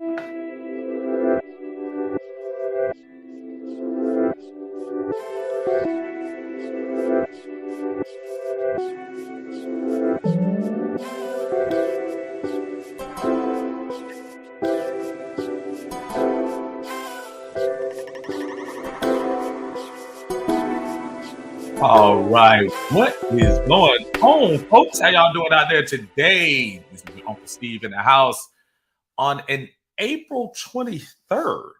All right, what is going on, folks? How y'all doing out there today? This is Uncle Steve in the house on an April 23rd,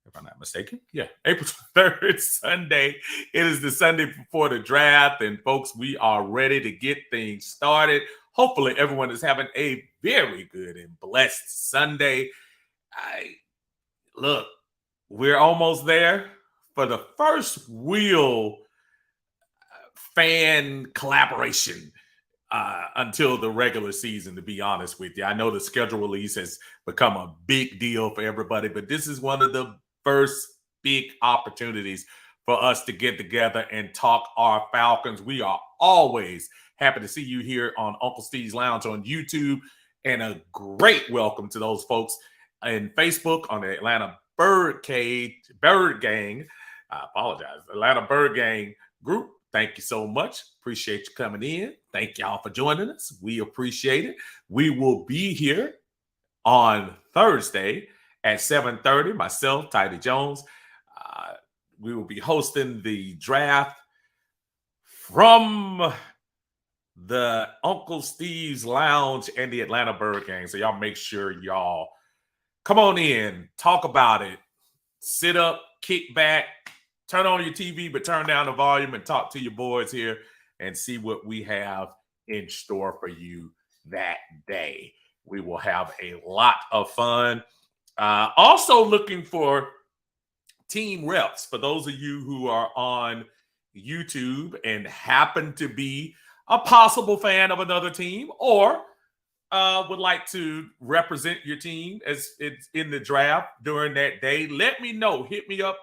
if I'm not mistaken. Yeah, April 23rd, Sunday. It is the Sunday before the draft, and folks, we are ready to get things started. Hopefully, everyone is having a very good and blessed Sunday. Look, we're almost there for the first real fan collaboration until the regular season, to be honest with you. I know the schedule release has become a big deal for everybody, but this is one of the first big opportunities for us to get together and talk our Falcons. We are always happy to see you here on Uncle Steve's Lounge on YouTube, and a great welcome to those folks in Facebook on the Atlanta Bird Gang. I apologize, Atlanta Bird Gang group. Thank you so much. Appreciate you coming in. Thank y'all for joining us. We appreciate it. We will be here on Thursday at 7:30. Myself, Tidy Jones. We will be hosting the draft from the Uncle Steve's Lounge and the Atlanta Bird Gang. So y'all make sure y'all come on in, talk about it, sit up, kick back, turn on your TV, but turn down the volume and talk to your boys here and see what we have in store for you that day. We will have a lot of fun. Also looking for team reps. For those of you who are on YouTube and happen to be a possible fan of another team, or would like to represent your team as it's in the draft during that day, let me know. Hit me up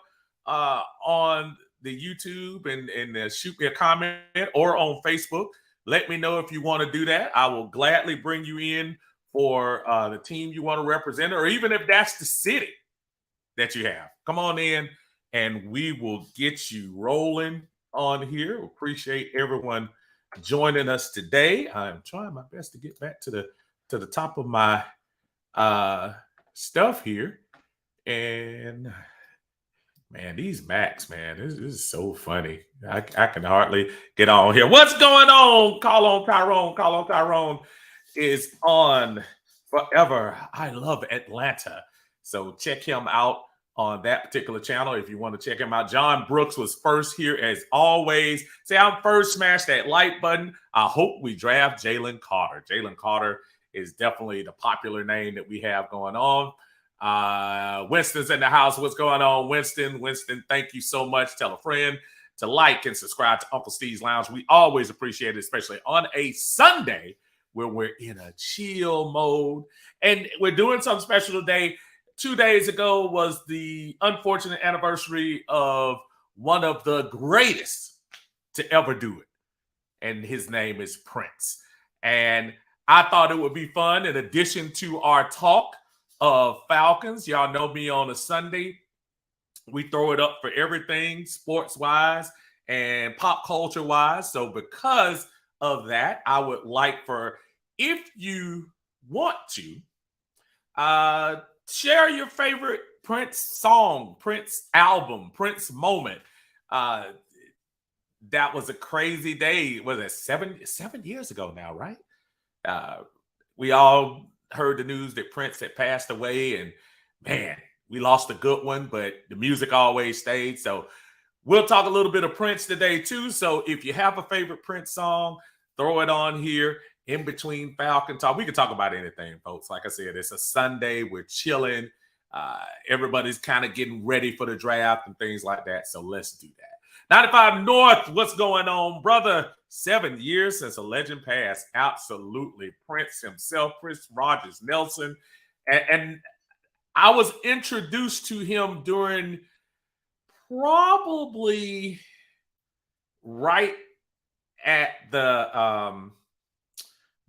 on the YouTube and shoot me a comment, or on Facebook. Let me know if you want to do that. I will gladly bring you in for the team you want to represent, or even if that's the city that you have. Come on in and we will get you rolling on here. Appreciate everyone joining us today. I'm trying my best to get back to the top of my stuff here. And man, these Macs, man, this is so funny. I can hardly get on here. What's going on? Call on Tyrone. Call on Tyrone is on forever. I love Atlanta. So check him out on that particular channel if you want to check him out. John Brooks was first here as always. Say, I'm first. Smash that like button. I hope we draft Jalen Carter. Jalen Carter is definitely the popular name that we have going on. Winston's in the house. What's going on, Winston? Winston, thank you so much. Tell a friend to like and subscribe to Uncle Steve's Lounge. We always appreciate it, especially on a Sunday where we're in a chill mode. And we're doing something special today. 2 days ago was the unfortunate anniversary of one of the greatest to ever do it. And his name is Prince. And I thought it would be fun, in addition to our talk of Falcons. Y'all know me on a Sunday. We throw it up for everything sports-wise and pop culture-wise. So because of that, I would like for, if you want to, share your favorite Prince song, Prince album, Prince moment. That was a crazy day. Was it 7 years ago now, right? We all heard the news that Prince had passed away, and man, we lost a good one, but the music always stayed. So we'll talk a little bit of Prince today too. So if you have a favorite Prince song, throw it on here in between Falcon talk. We can talk about anything, folks. Like I said, it's a Sunday. We're chilling. Everybody's kind of getting ready for the draft and things like that. So let's do that. 95 North, what's going on, brother? 7 years since a legend passed. Absolutely. Prince himself, Prince Rogers Nelson. And I was introduced to him during probably right at the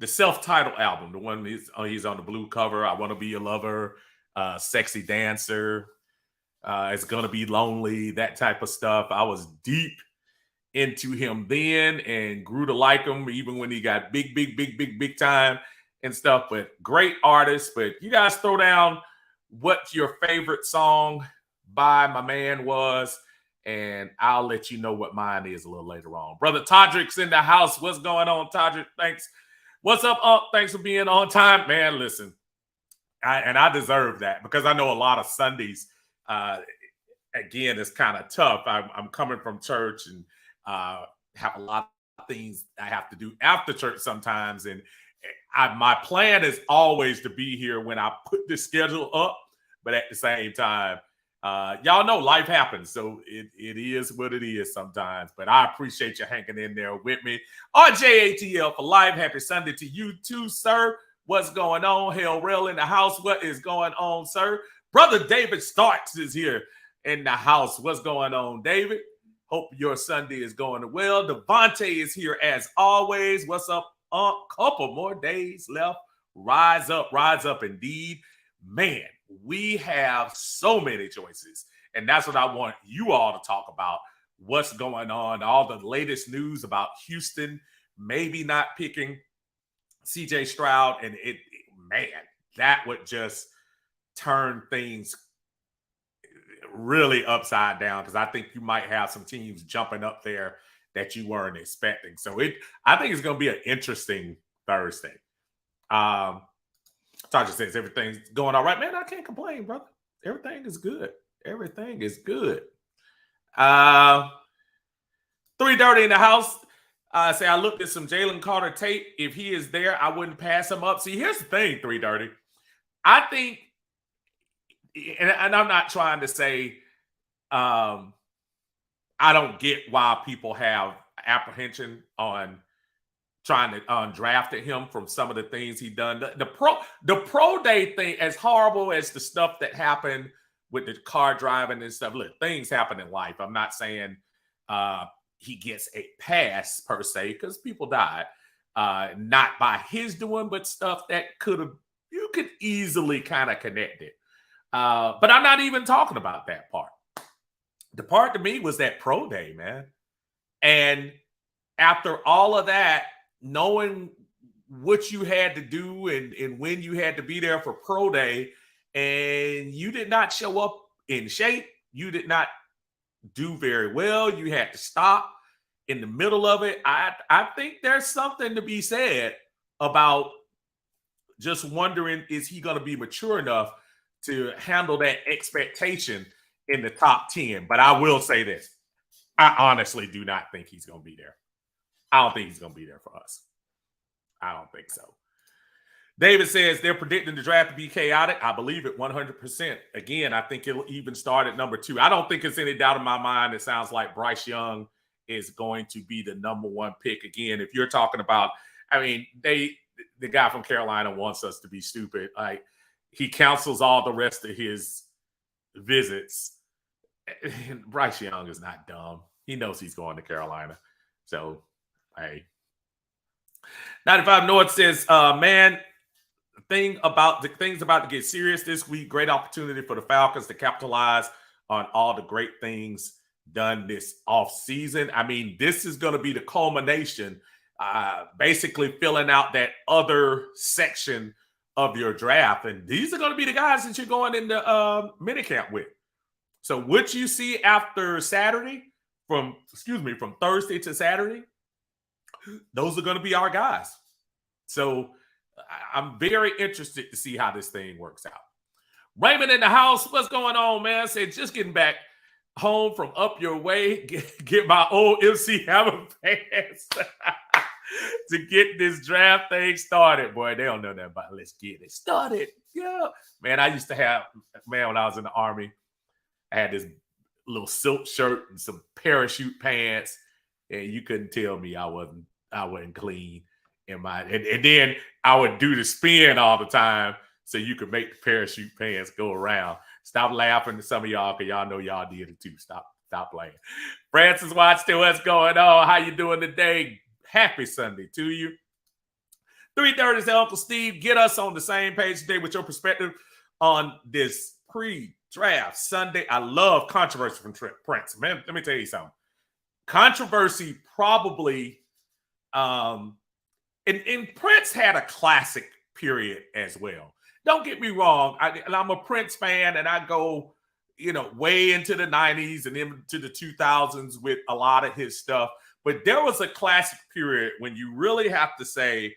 self-titled album, the one he's on the blue cover, I Want to Be Your Lover, Sexy Dancer, It's Gonna Be Lonely, that type of stuff. I was deep into him then and grew to like him even when he got big time and stuff. But great artist. But you guys throw down what your favorite song by my man was, and I'll let you know what mine is a little later on. Brother Todrick's in the house. What's going on, Todrick? Thanks. What's up, Unc? Thanks for being on time. Man, listen, I deserve that because I know a lot of Sundays, again, it's kind of tough. I'm coming from church and have a lot of things I have to do after church sometimes. And my plan is always to be here when I put the schedule up. But at the same time, y'all know life happens. So it is what it is sometimes. But I appreciate you hanging in there with me. RJATL for life. Happy Sunday to you too, sir. What's going on? Hell Rail in the house. What is going on, sir? Brother David Starks is here in the house. What's going on, David? Hope your Sunday is going well. Devontae is here as always. What's up? A couple more days left. Rise up indeed. Man, we have so many choices. And that's what I want you all to talk about. What's going on? All the latest news about Houston maybe not picking CJ Stroud. And man, that would just turn things really upside down because I think you might have some teams jumping up there that you weren't expecting. So I think it's going to be an interesting Thursday. Tasha says everything's going all right. Man, I can't complain, brother. Everything is good. Everything is good. 3:30 in the house. Say I looked at some Jalen Carter tape. If he is there, I wouldn't pass him up. See, here's the thing, 3:30. I think, and I'm not trying to say I don't get why people have apprehension on trying to draft him from some of the things he done. The pro day thing, as horrible as the stuff that happened with the car driving and stuff, look, things happen in life. I'm not saying he gets a pass per se because people died, not by his doing, but stuff that you could easily kind of connect it. But I'm not even talking about that part. The part to me was that pro day, man. And after all of that, knowing what you had to do and when you had to be there for pro day, and you did not show up in shape, you did not do very well, you had to stop in the middle of it. I think there's something to be said about just wondering, is he going to be mature enough to handle that expectation in the top 10? But I will say this. I honestly do not think he's going to be there. I don't think he's going to be there for us. I don't think so. David says they're predicting the draft to be chaotic. I believe it 100%. Again, I think it'll even start at number 2. I don't think it's any doubt in my mind. It sounds like Bryce Young is going to be the number 1 pick. Again, if you're talking about, I mean, the guy from Carolina wants us to be stupid. Like, he cancels all the rest of his visits. Bryce Young is not dumb. He knows he's going to Carolina. So, hey. 95 North says, man, things about to get serious this week. Great opportunity for the Falcons to capitalize on all the great things done this offseason. I mean, this is going to be the culmination, basically filling out that other section of your draft. And these are going to be the guys that you're going into minicamp with. So what you see after Saturday, from Thursday to Saturday, those are going to be our guys. So I'm very interested to see how this thing works out. Raymond in the house, what's going on, man? I said, just getting back home from up your way, get my old MC Hammer fans to get this draft thing started. Boy, they don't know nothing about it. Let's get it started. Yeah. Man, I used to have, when I was in the Army, I had this little silk shirt and some parachute pants, and you couldn't tell me I wasn't clean in my, and then I would do the spin all the time so you could make the parachute pants go around. Stop laughing to some of y'all, because y'all know y'all did it too. Stop playing. Francis Watson, what's going on? How you doing today? Happy Sunday to you. 3:30 is Uncle Steve. Get us on the same page today with your perspective on this pre-draft Sunday. I love controversy from Prince. Man, let me tell you something. Controversy probably, and Prince had a classic period as well. Don't get me wrong. I'm a Prince fan, and I go, way into the 90s and into the 2000s with a lot of his stuff. But there was a classic period when you really have to say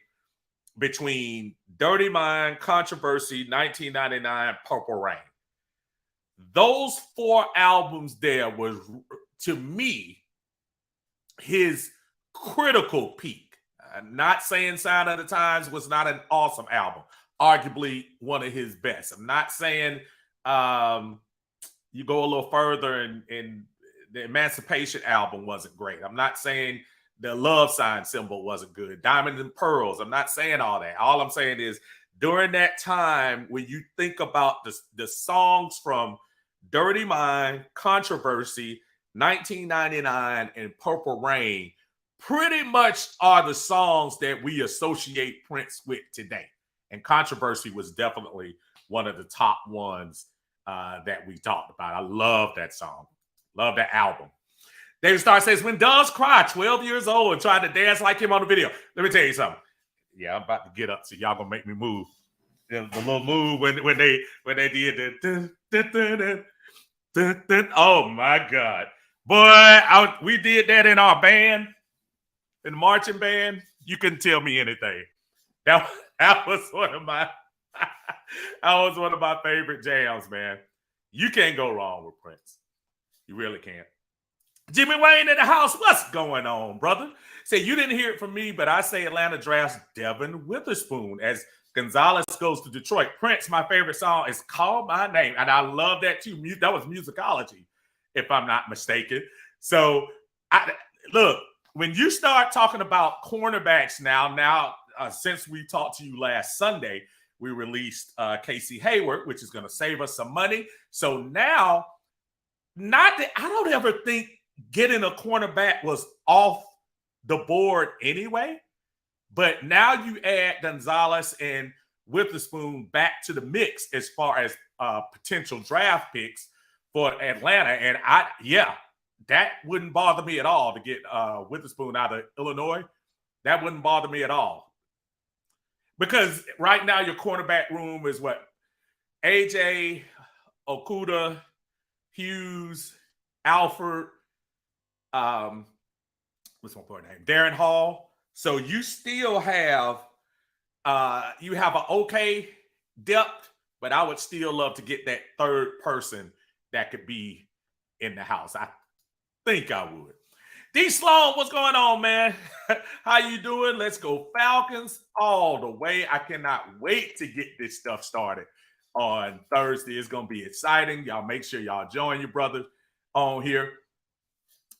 between Dirty Mind, Controversy, 1999, Purple Rain. Those 4 albums there was, to me, his critical peak. I'm not saying Sign of the Times was not an awesome album, arguably one of his best. I'm not saying you go a little further and the Emancipation album wasn't great. I'm not saying the Love Sign Symbol wasn't good. Diamonds and Pearls. I'm not saying all that. All I'm saying is during that time, when you think about the songs from Dirty Mind, Controversy, 1999, and Purple Rain, pretty much are the songs that we associate Prince with today. And Controversy was definitely one of the top ones that we talked about. I love that song. Love that album. David Starr says, when doves cry, 12 years old and trying to dance like him on the video. Let me tell you something. Yeah, I'm about to get up, so y'all gonna make me move. The little move when they did the oh my God. Boy, we did that in our band, in the marching band. You couldn't tell me anything. That was one of my favorite jams, man. You can't go wrong with Prince. You really can't. Jimmy Wayne in the house. What's going on, brother? Say, you didn't hear it from me, but I say Atlanta drafts Devin Witherspoon as Gonzalez goes to Detroit. Prince, my favorite song is Call My Name. And I love that too. That was Musicology, if I'm not mistaken. So, look, when you start talking about cornerbacks now, since we talked to you last Sunday, we released Casey Hayward, which is going to save us some money. So now, not that I don't ever think getting a cornerback was off the board anyway, but now you add Gonzalez and Witherspoon back to the mix as far as potential draft picks for Atlanta. And that wouldn't bother me at all to get Witherspoon out of Illinois. That wouldn't bother me at all. Because right now your cornerback room is what? AJ, Okuda, Hughes, Alford, what's my point name? Darren Hall. So you still have you have an okay depth, but I would still love to get that third person that could be in the house. I think I would. D Sloan, what's going on, man? How you doing? Let's go Falcons all the way. I cannot wait to get this stuff started on Thursday. It's going to be exciting. Y'all make sure y'all join your brothers on here.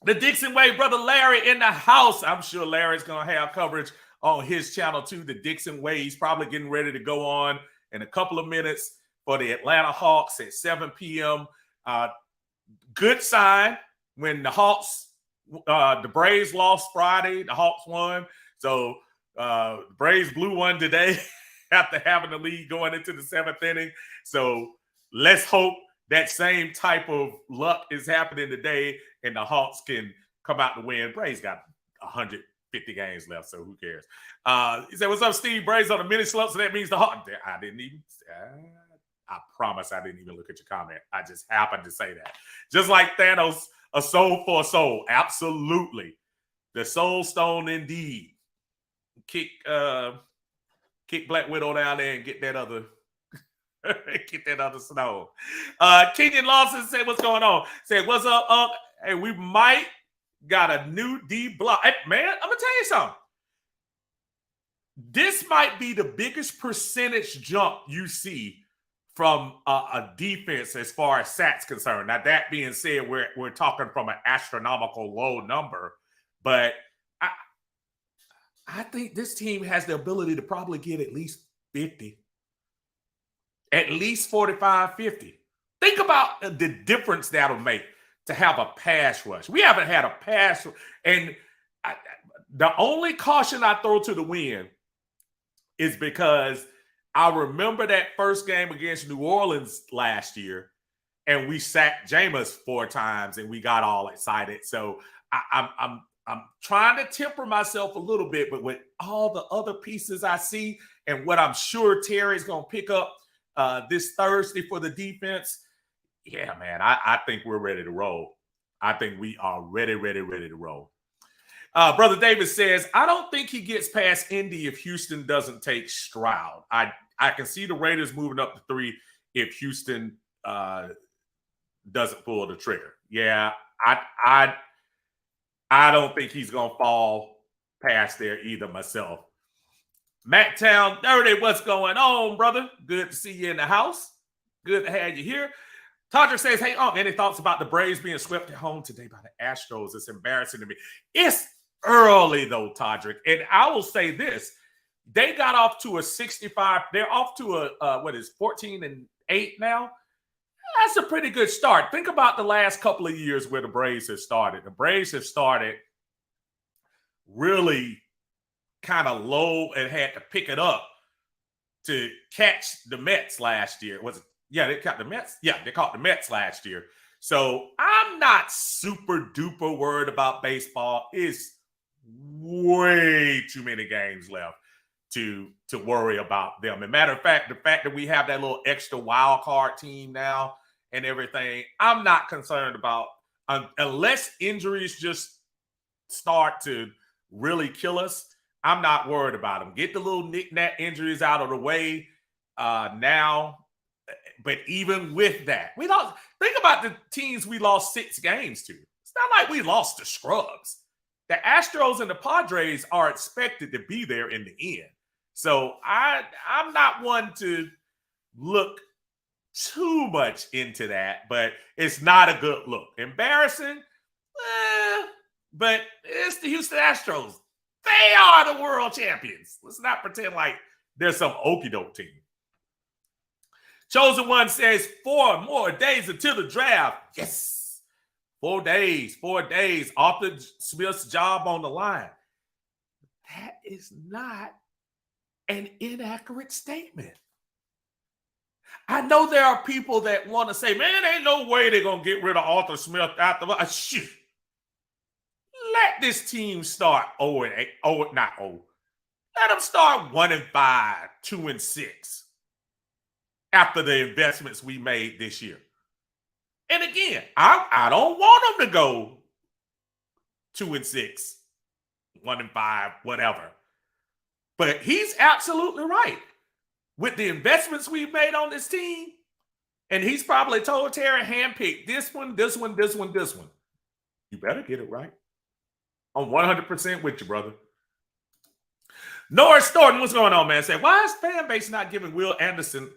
The Dixon Way, brother Larry in the house. I'm sure Larry's going to have coverage on his channel too, the Dixon Way. He's probably getting ready to go on in a couple of minutes for the Atlanta Hawks at 7 p.m. Good sign when the Hawks, the Braves lost Friday, the Hawks won. So the Braves blew one today after having the lead going into the 7th inning. So let's hope that same type of luck is happening today and the Hawks can come out to win. Braves got 150 games left, so who cares? He said, what's up, Steve? Braves on a mini slump, so that means the Hawks. I promise I didn't even look at your comment. I just happened to say that. Just like Thanos, a soul for a soul. Absolutely. The soul stone indeed. Kick Black Widow down there and get that other snow. Kenyon Lawson said, what's going on? Said, what's up, Unc? Hey, we might got a new D block. Hey, man, I'm going to tell you something. This might be the biggest percentage jump you see from a defense as far as stats concerned. Now, that being said, we're talking from an astronomical low number, but I think this team has the ability to probably get at least 50. At least 45, 50. Think about the difference that'll make to have a pass rush. We haven't had a pass rush. And the only caution I throw to the wind is because I remember that first game against New Orleans last year, and we sacked Jameis 4 times, and we got all excited. So I'm trying to temper myself a little bit, but with all the other pieces I see, and what I'm sure Terry's going to pick up this Thursday for the defense, yeah, man, I think we're ready to roll. I think we are ready to roll. Brother David says, I don't think he gets past Indy if Houston doesn't take Stroud. I can see the Raiders moving up to 3 if Houston doesn't pull the trigger. Yeah, I don't think he's gonna fall past there either myself. Matt Town 30, what's going on, brother? Good to see you in the house. Good to have you here. Todrick says, hey, any thoughts about the Braves being swept at home today by the Astros? It's embarrassing to me. It's early, though, Todrick. And I will say this. They got off to a 65. They're off to a, 14-8 now? That's a pretty good start. Think about the last couple of years where the Braves have started. The Braves have started really kind of low and had to pick it up to catch the Mets last year. Yeah, they caught the Mets. Yeah, they caught the Mets last year. So I'm not super duper worried about baseball. It's way too many games left to worry about them. As a matter of fact, the fact that we have that little extra wild card team now and everything, I'm not concerned about unless injuries just start to really kill us. I'm not worried about them. Get the little knick-knack injuries out of the way now. But even with that, we don't think about the teams we lost 6 games to. It's not like we lost to scrubs. The Astros and the Padres are expected to be there in the end. So I'm not one to look too much into that, but it's not a good look. Embarrassing, but it's the Houston Astros. They are the world champions. Let's not pretend like there's some okie-doke team. Chosen One says 4 more days until the draft. Yes. 4 days off the Smith's job on the line. That is not an inaccurate statement. I know there are people that want to say, man, ain't no way they're going to get rid of Arthur Smith after. Shoot. Let this team start 0-8. Not 0. Let them start 1-5, 2-6 after the investments we made this year. And again, I don't want them to go 2-6, 1-5, whatever. But he's absolutely right. With the investments we've made on this team, and he's probably told Terry, handpick this one. You better get it right. I'm 100% with you, brother. Norris Thornton, what's going on, man? Say, why is fan base not giving Will Anderson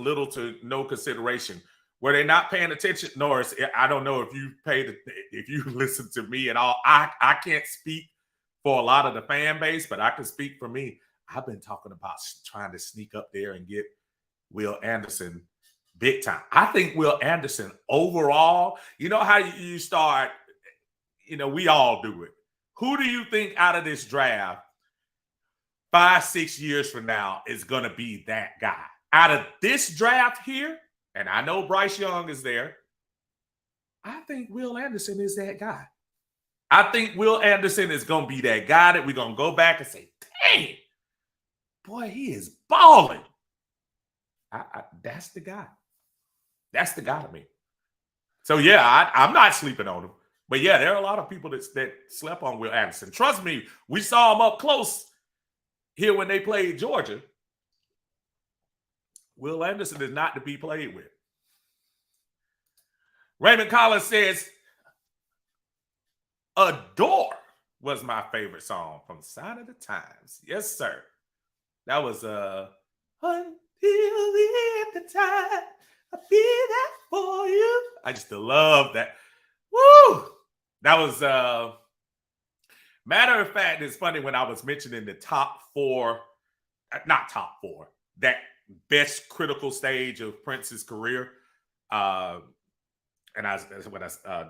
little to no consideration? Were they not paying attention? Norris, I don't know if you listen to me at all. I can't speak for a lot of the fan base, but I can speak for me. I've been talking about trying to sneak up there and get Will Anderson big time. I think Will Anderson overall, you know how you start, we all do it. Who do you think out of this draft 5-6 years from now is going to be that guy? Out of this draft here, and I know Bryce Young is there, I think Will Anderson is that guy. I think Will Anderson is going to be that guy that we're going to go back and say, dang, boy, he is balling. That's the guy. That's the guy to me. So, yeah, I'm not sleeping on him. But, yeah, there are a lot of people that slept on Will Anderson. Trust me, we saw him up close here when they played Georgia. Will Anderson is not to be played with. Raymond Collins says, Adore was my favorite song from Sign of the Times. Yes, sir. That was Until the end of time, I'll be there for you. I just love that. Woo! That was matter of fact, it's funny when I was mentioning the top 4, not top 4, that best critical stage of Prince's career. And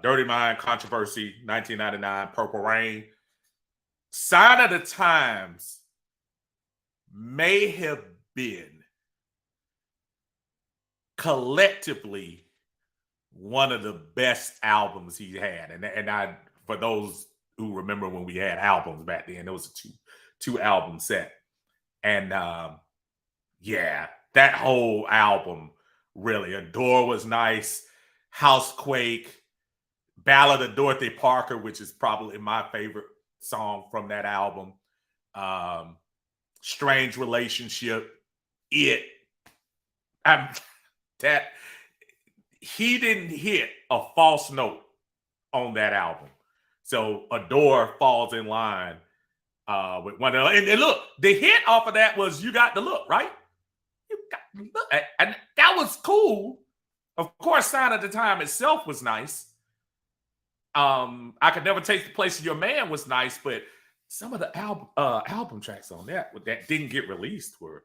Dirty Mind, Controversy, 1999, Purple Rain. Sign of the Times may have been collectively one of the best albums he had. And I, for those who remember when we had albums back then, it was a two album set. And yeah, that whole album really. Adore was nice. Housequake, Ballad of Dorothy Parker, which is probably my favorite song from that album. Strange Relationship, It. That he didn't hit a false note on that album. So Adore falls in line with one of and look, the hit off of that was You Got the Look, right? You got the look. And that was cool. Of course, Sign of the Time itself was nice. I Could Never Take the Place of Your Man was nice, but some of the album tracks on that didn't get released were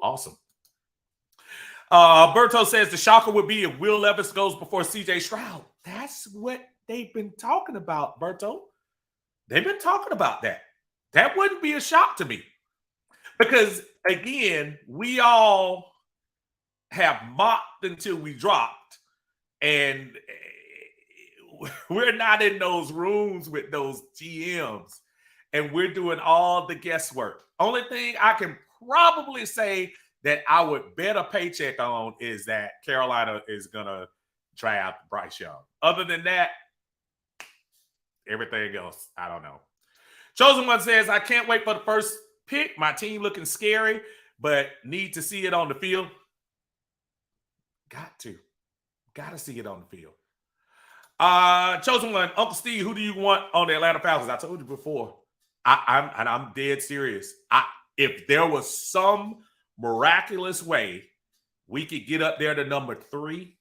awesome. Berto says the shocker would be if Will Levis goes before CJ Stroud. That's what they've been talking about, Berto. They've been talking about that. That wouldn't be a shock to me. Because, again, we all have mocked until we dropped. And we're not in those rooms with those GMs. And we're doing all the guesswork. Only thing I can probably say that I would bet a paycheck on is that Carolina is going to draft Bryce Young. Other than that, everything else, I don't know. Chosen One says, I can't wait for the first pick. My team looking scary, but need to see it on the field. Got to see it on the field. Chosen One, Uncle Steve, who do you want on the Atlanta Falcons? I told you before. I'm dead serious. If there was some miraculous way we could get up there to number 3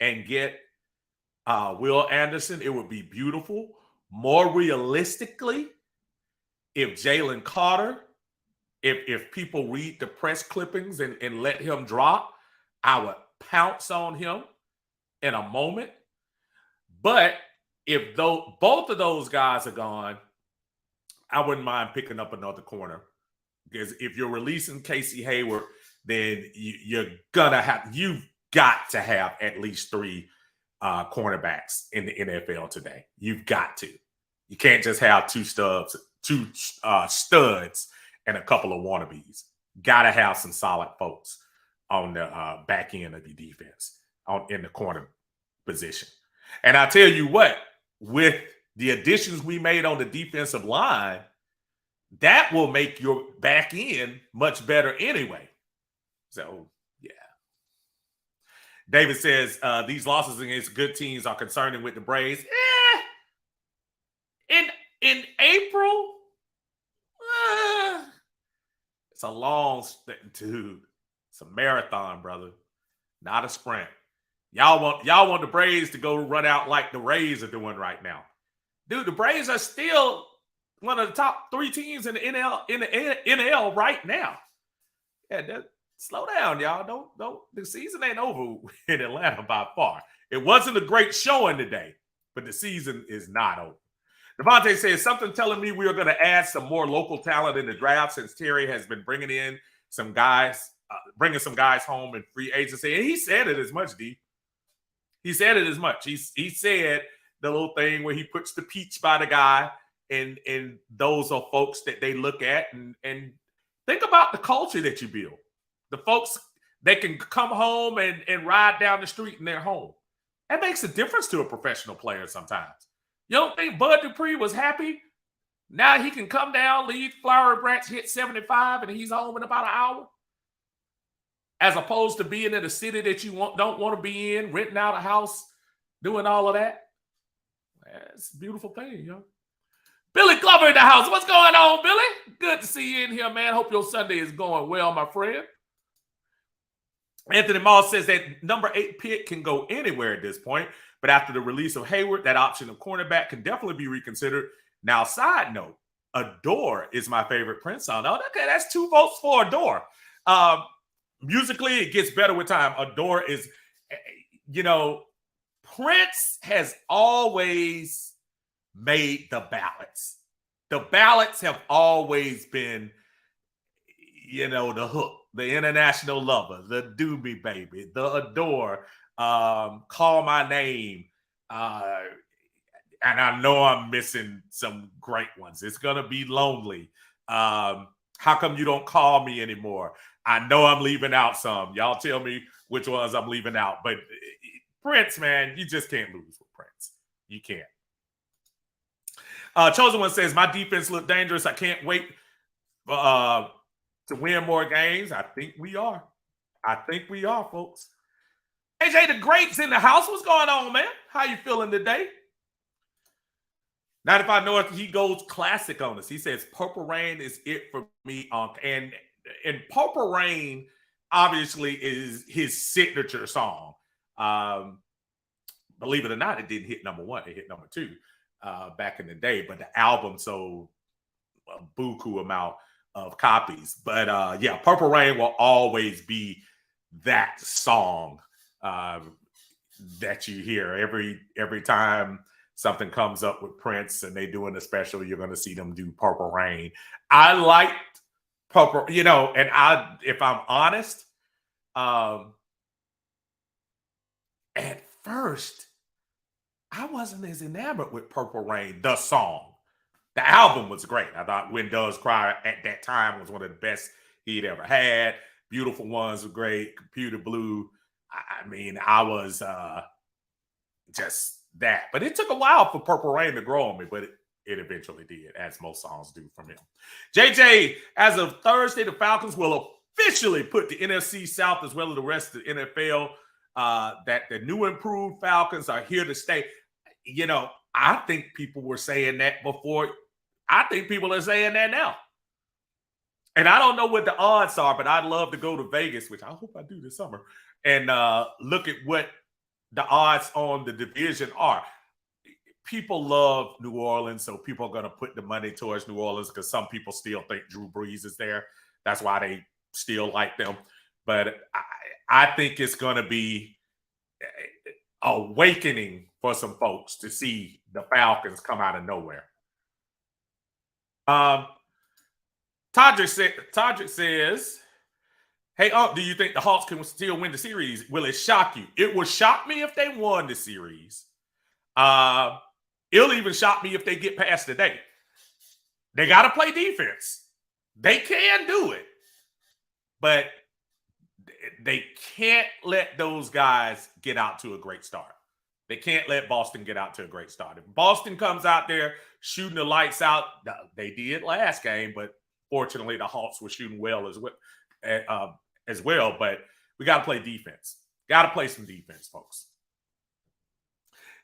and get Will Anderson, it would be beautiful. More realistically, if Jalen Carter, if people read the press clippings and let him drop, I would pounce on him in a moment. But if both of those guys are gone, I wouldn't mind picking up another corner. Because if you're releasing Casey Hayward, then you've got to have at least 3 cornerbacks in the NFL today. You've got to. You can't just have two studs and a couple of wannabes. Got to have some solid folks on the back end of your defense in the corner position. And I tell you what, with the additions we made on the defensive line, that will make your back end much better anyway. So, yeah. David says, these losses against good teams are concerning with the Braves. In April, it's a long, dude. It's a marathon, brother, not a sprint. Y'all want the Braves to go run out like the Rays are doing right now, dude. The Braves are still one of the top 3 teams in the NL right now. Yeah, slow down, y'all. Don't. The season ain't over in Atlanta by far. It wasn't a great showing today, but the season is not over. Devontae says, something telling me we are going to add some more local talent in the draft since Terry has been bringing in some guys, bringing some guys home in free agency. And he said it as much, D. He said it as much. He said the little thing where he puts the peach by the guy, and those are folks that they look at and think about the culture that you build. The folks, they can come home and ride down the street in their home. That makes a difference to a professional player sometimes. You don't think Bud Dupree was happy? Now he can come down, leave Flowery Branch, hit 75, and he's home in about an hour? As opposed to being in a city that you don't want to be in, renting out a house, doing all of that. It's a beautiful thing, yo. Billy Glover in the house. What's going on, Billy? Good to see you in here, man. Hope your Sunday is going well, my friend. Anthony Moss says that number 8 pick can go anywhere at this point, but after the release of Hayward, that option of cornerback can definitely be reconsidered. Now, side note, Adore is my favorite Prince song. Okay, that's 2 votes for Adore. Musically, it gets better with time. Adore is, Prince has always made the ballads. The ballads have always been, the hook, the international lover, the do me baby, the adore, call my name. And I know I'm missing some great ones. It's gonna be lonely. How come you don't call me anymore? I know I'm leaving out some. Y'all tell me which ones I'm leaving out. But Prince, man, you just can't lose with Prince. You can't. Chosen One says, my defense looked dangerous. I can't wait to win more games. I think we are. I think we are, folks. AJ the Great's in the house. What's going on, man? How you feeling today? 95 North, he goes classic on us. He says, Purple Rain is it for me. And Purple Rain obviously is his signature song. Believe it or not, it didn't hit number one. It hit number two back in the day. But the album sold a buku amount of copies. But yeah, Purple Rain will always be that song that you hear every time something comes up with Prince and they doing a special, you're going to see them do Purple Rain. I liked Purple, and if I'm honest, at first, I wasn't as enamored with Purple Rain, the song. The album was great. I thought When Doves Cry at that time was one of the best he'd ever had. Beautiful Ones were great. Computer Blue. I mean, I was just that. But it took a while for Purple Rain to grow on me, but it eventually did, as most songs do from him. JJ, as of Thursday, the Falcons will officially put the NFC South as well as the rest of the NFL that the new improved Falcons are here to stay. I think people were saying that before. I think people are saying that now. And I don't know what the odds are, but I'd love to go to Vegas, which I hope I do this summer, and look at what the odds on the division are. People love New Orleans, so people are going to put the money towards New Orleans because some people still think Drew Brees is there. That's why they still like them. But I think it's going to be awakening for some folks to see the Falcons come out of nowhere. Todrick says, hey, do you think the Hawks can still win the series? Will it shock you? It will shock me if they won the series. It'll even shock me if they get past today. They got to play defense. They can do it. But they can't let those guys get out to a great start. They can't let Boston get out to a great start. If Boston comes out there shooting the lights out, they did last game, but fortunately the Hawks were shooting well as well. But we got to play defense. Got to play some defense, folks.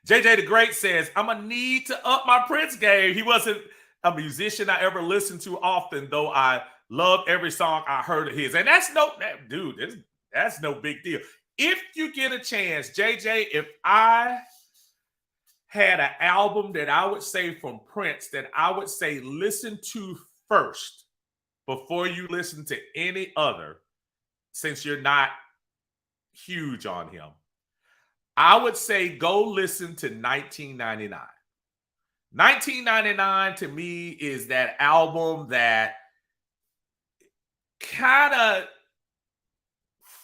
JJ the Great says, I'm going to need to up my Prince game. He wasn't a musician I ever listened to often, though I loved every song I heard of his. And that's no big deal. If you get a chance, JJ, if I had an album that I would say from Prince that I would say listen to first before you listen to any other, since you're not huge on him, I would say go listen to 1999. 1999 to me is that album that kind of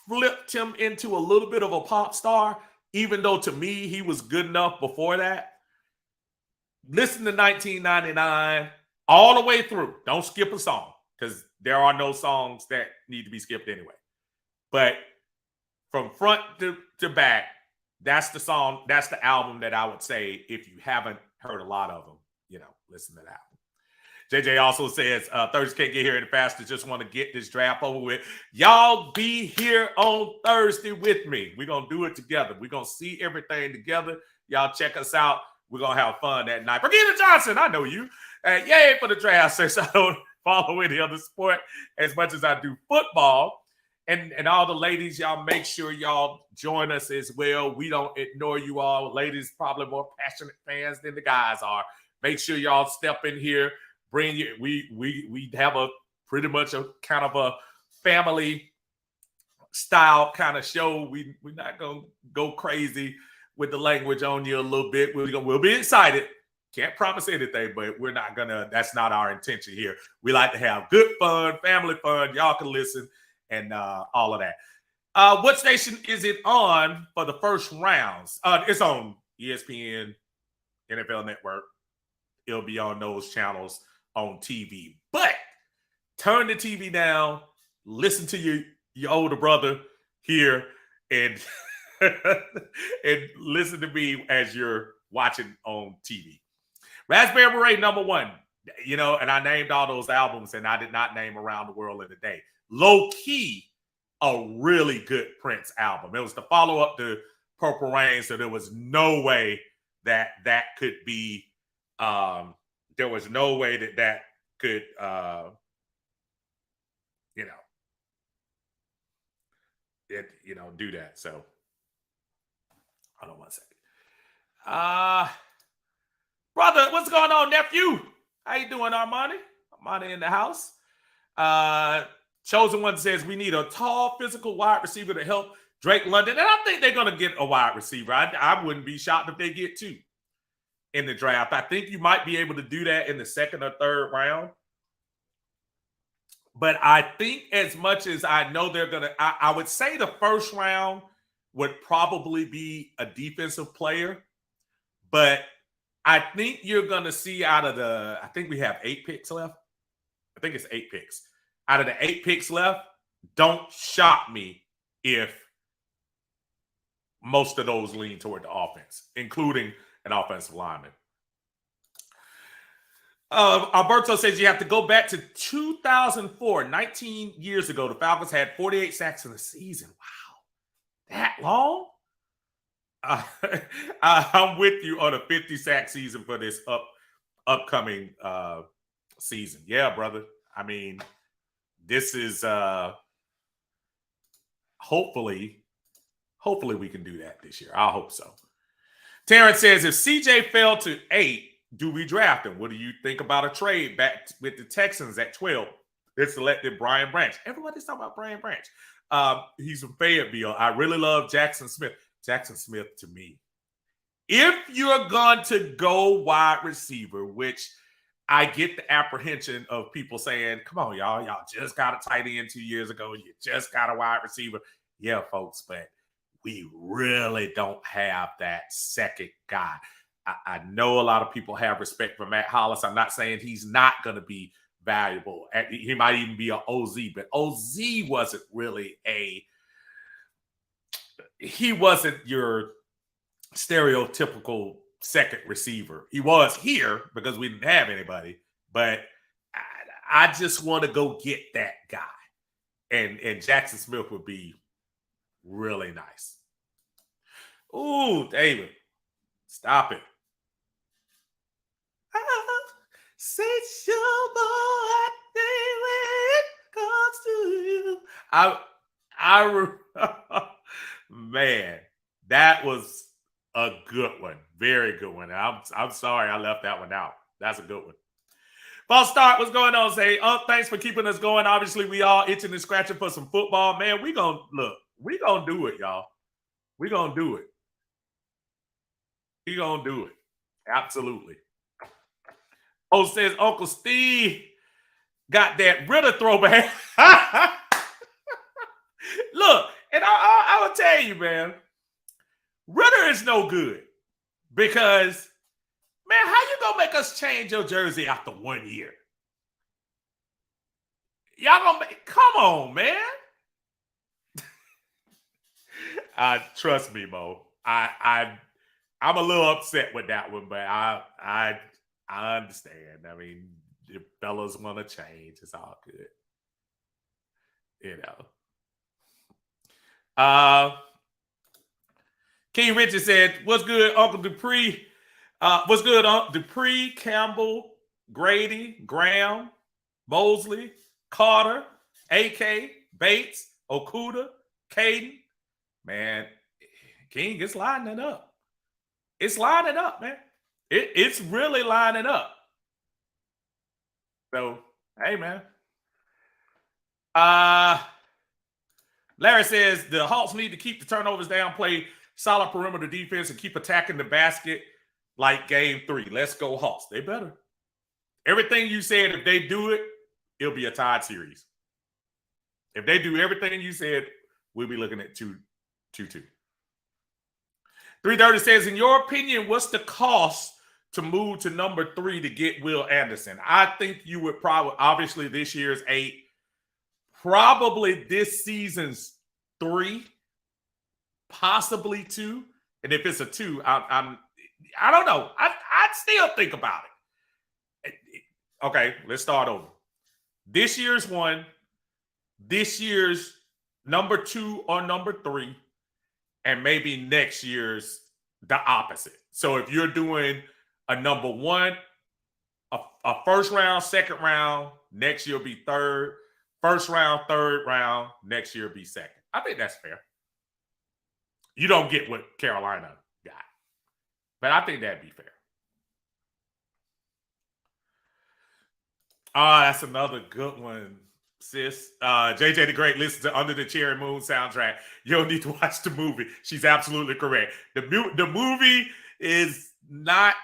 flipped him into a little bit of a pop star, even though to me he was good enough before that. Listen to 1999 all the way through. Don't skip a song because there are no songs that need to be skipped anyway. But from front to back, that's the song, that's the album that I would say, if you haven't heard a lot of them, listen to that. JJ also says, Thursday can't get here any faster. Just want to get this draft over with. Y'all be here on Thursday with me. We're going to do it together. We're going to see everything together. Y'all check us out. We're going to have fun that night. Regina Johnson, I know you. Yay for the draft, since I don't follow any other sport as much as I do football. And all the ladies, y'all make sure y'all join us as well. We don't ignore you all. Ladies probably more passionate fans than the guys are. Make sure y'all step in here. Bring you. We have a pretty much a kind of a family style kind of show. We're not gonna go crazy with the language on you a little bit. We'll be excited. Can't promise anything, but we're not gonna. That's not our intention here. We like to have good fun, family fun. Y'all can listen and all of that. What station is it on for the first rounds? It's on ESPN, NFL Network. It'll be on those channels on TV. But turn the TV down, listen to your older brother here, and and listen to me as you're watching on TV. Raspberry Beret #1, and I named all those albums, and I did not name Around the World in a Day. Low key, a really good Prince album. It was the follow-up to Purple Rain, so there was no way that could be there was no way that could do that. So hold on one second. Brother, what's going on, nephew? How you doing, Armani? Armani in the house. Chosen One says we need a tall, physical wide receiver to help Drake London. And I think they're going to get a wide receiver. I wouldn't be shocked if they get 2 in the draft. I think you might be able to do that in the 2nd or 3rd round. But I think as much as I know they're going to, I would say the 1st round would probably be a defensive player. But I think you're going to see out of I think we have 8 picks left. I think it's 8 picks. Out of the 8 picks left, don't shock me if most of those lean toward the offense, including an offensive lineman. Alberto says you have to go back to 2004, 19 years ago. The Falcons had 48 sacks in the season. Wow. That long? I'm with you on a 50-sack season for this upcoming season. Yeah, brother. I mean, this is hopefully we can do that this year. I hope so. Terrence says if CJ fell to 8, do we draft him? What do you think about a trade back with the Texans at 12? They selected Brian Branch. Everybody's talking about Brian Branch. He's from Fayetteville. I really love Jackson Smith. Jackson Smith, to me, if you're going to go wide receiver, which I get the apprehension of people saying, come on, y'all just got a tight end 2 years ago. You just got a wide receiver. Yeah, folks, but we really don't have that second guy. I know a lot of people have respect for Matt Hollis. I'm not saying he's not going to be valuable. He might even be an OZ, but OZ wasn't really he wasn't your stereotypical second receiver. He was here because we didn't have anybody, but I just want to go get that guy. And Jackson Smith would be really nice. Ooh, David, stop it. Sexual boy, when it comes to you. Man, that was a good one. Very good one. I'm sorry I left that one out. That's a good one. False start, what's going on? Say, thanks for keeping us going. Obviously, we all itching and scratching for some football. Man, we gonna do it, y'all. We gonna do it. We gonna do it. Absolutely. Says Uncle Steve got that Ritter throwback. Look, and I will tell you, man, Ritter is no good because, man, how you gonna make us change your jersey after 1 year? Y'all gonna come on, man. Trust me, Mo. I'm a little upset with that one, but I understand. I mean, if fellas want to change, it's all good. King Richard said, what's good, Uncle Dupree? What's good, Uncle Dupree, Campbell, Grady, Graham, Mosley, Carter, AK, Bates, Okuda, Caden. Man, King, it's lining up. It's lining up, man. It's really lining up. So, hey, man. Larry says the Hawks need to keep the turnovers down, play solid perimeter defense, and keep attacking the basket like game 3. Let's go Hawks. They better. Everything you said, if they do it, it'll be a tied series. If they do everything you said, we'll be looking at 2-2. 330 says, in your opinion, what's the cost to move to number 3 to get Will Anderson? I think you would probably, obviously this year's 8, probably this season's 3, possibly 2. And if it's a 2, I don't know. I'd still think about it. Okay, let's start over. This year's 1, this year's number 2 or number 3, and maybe next year's the opposite. So if you're doing a number 1, a first round, second round, next year will be 3rd. First round, 3rd round, next year will be 2nd. I think that's fair. You don't get what Carolina got, but I think that'd be fair. That's another good one, sis. JJ the Great listens to Under the Cherry Moon soundtrack. You don't need to watch the movie. She's absolutely correct. The movie is not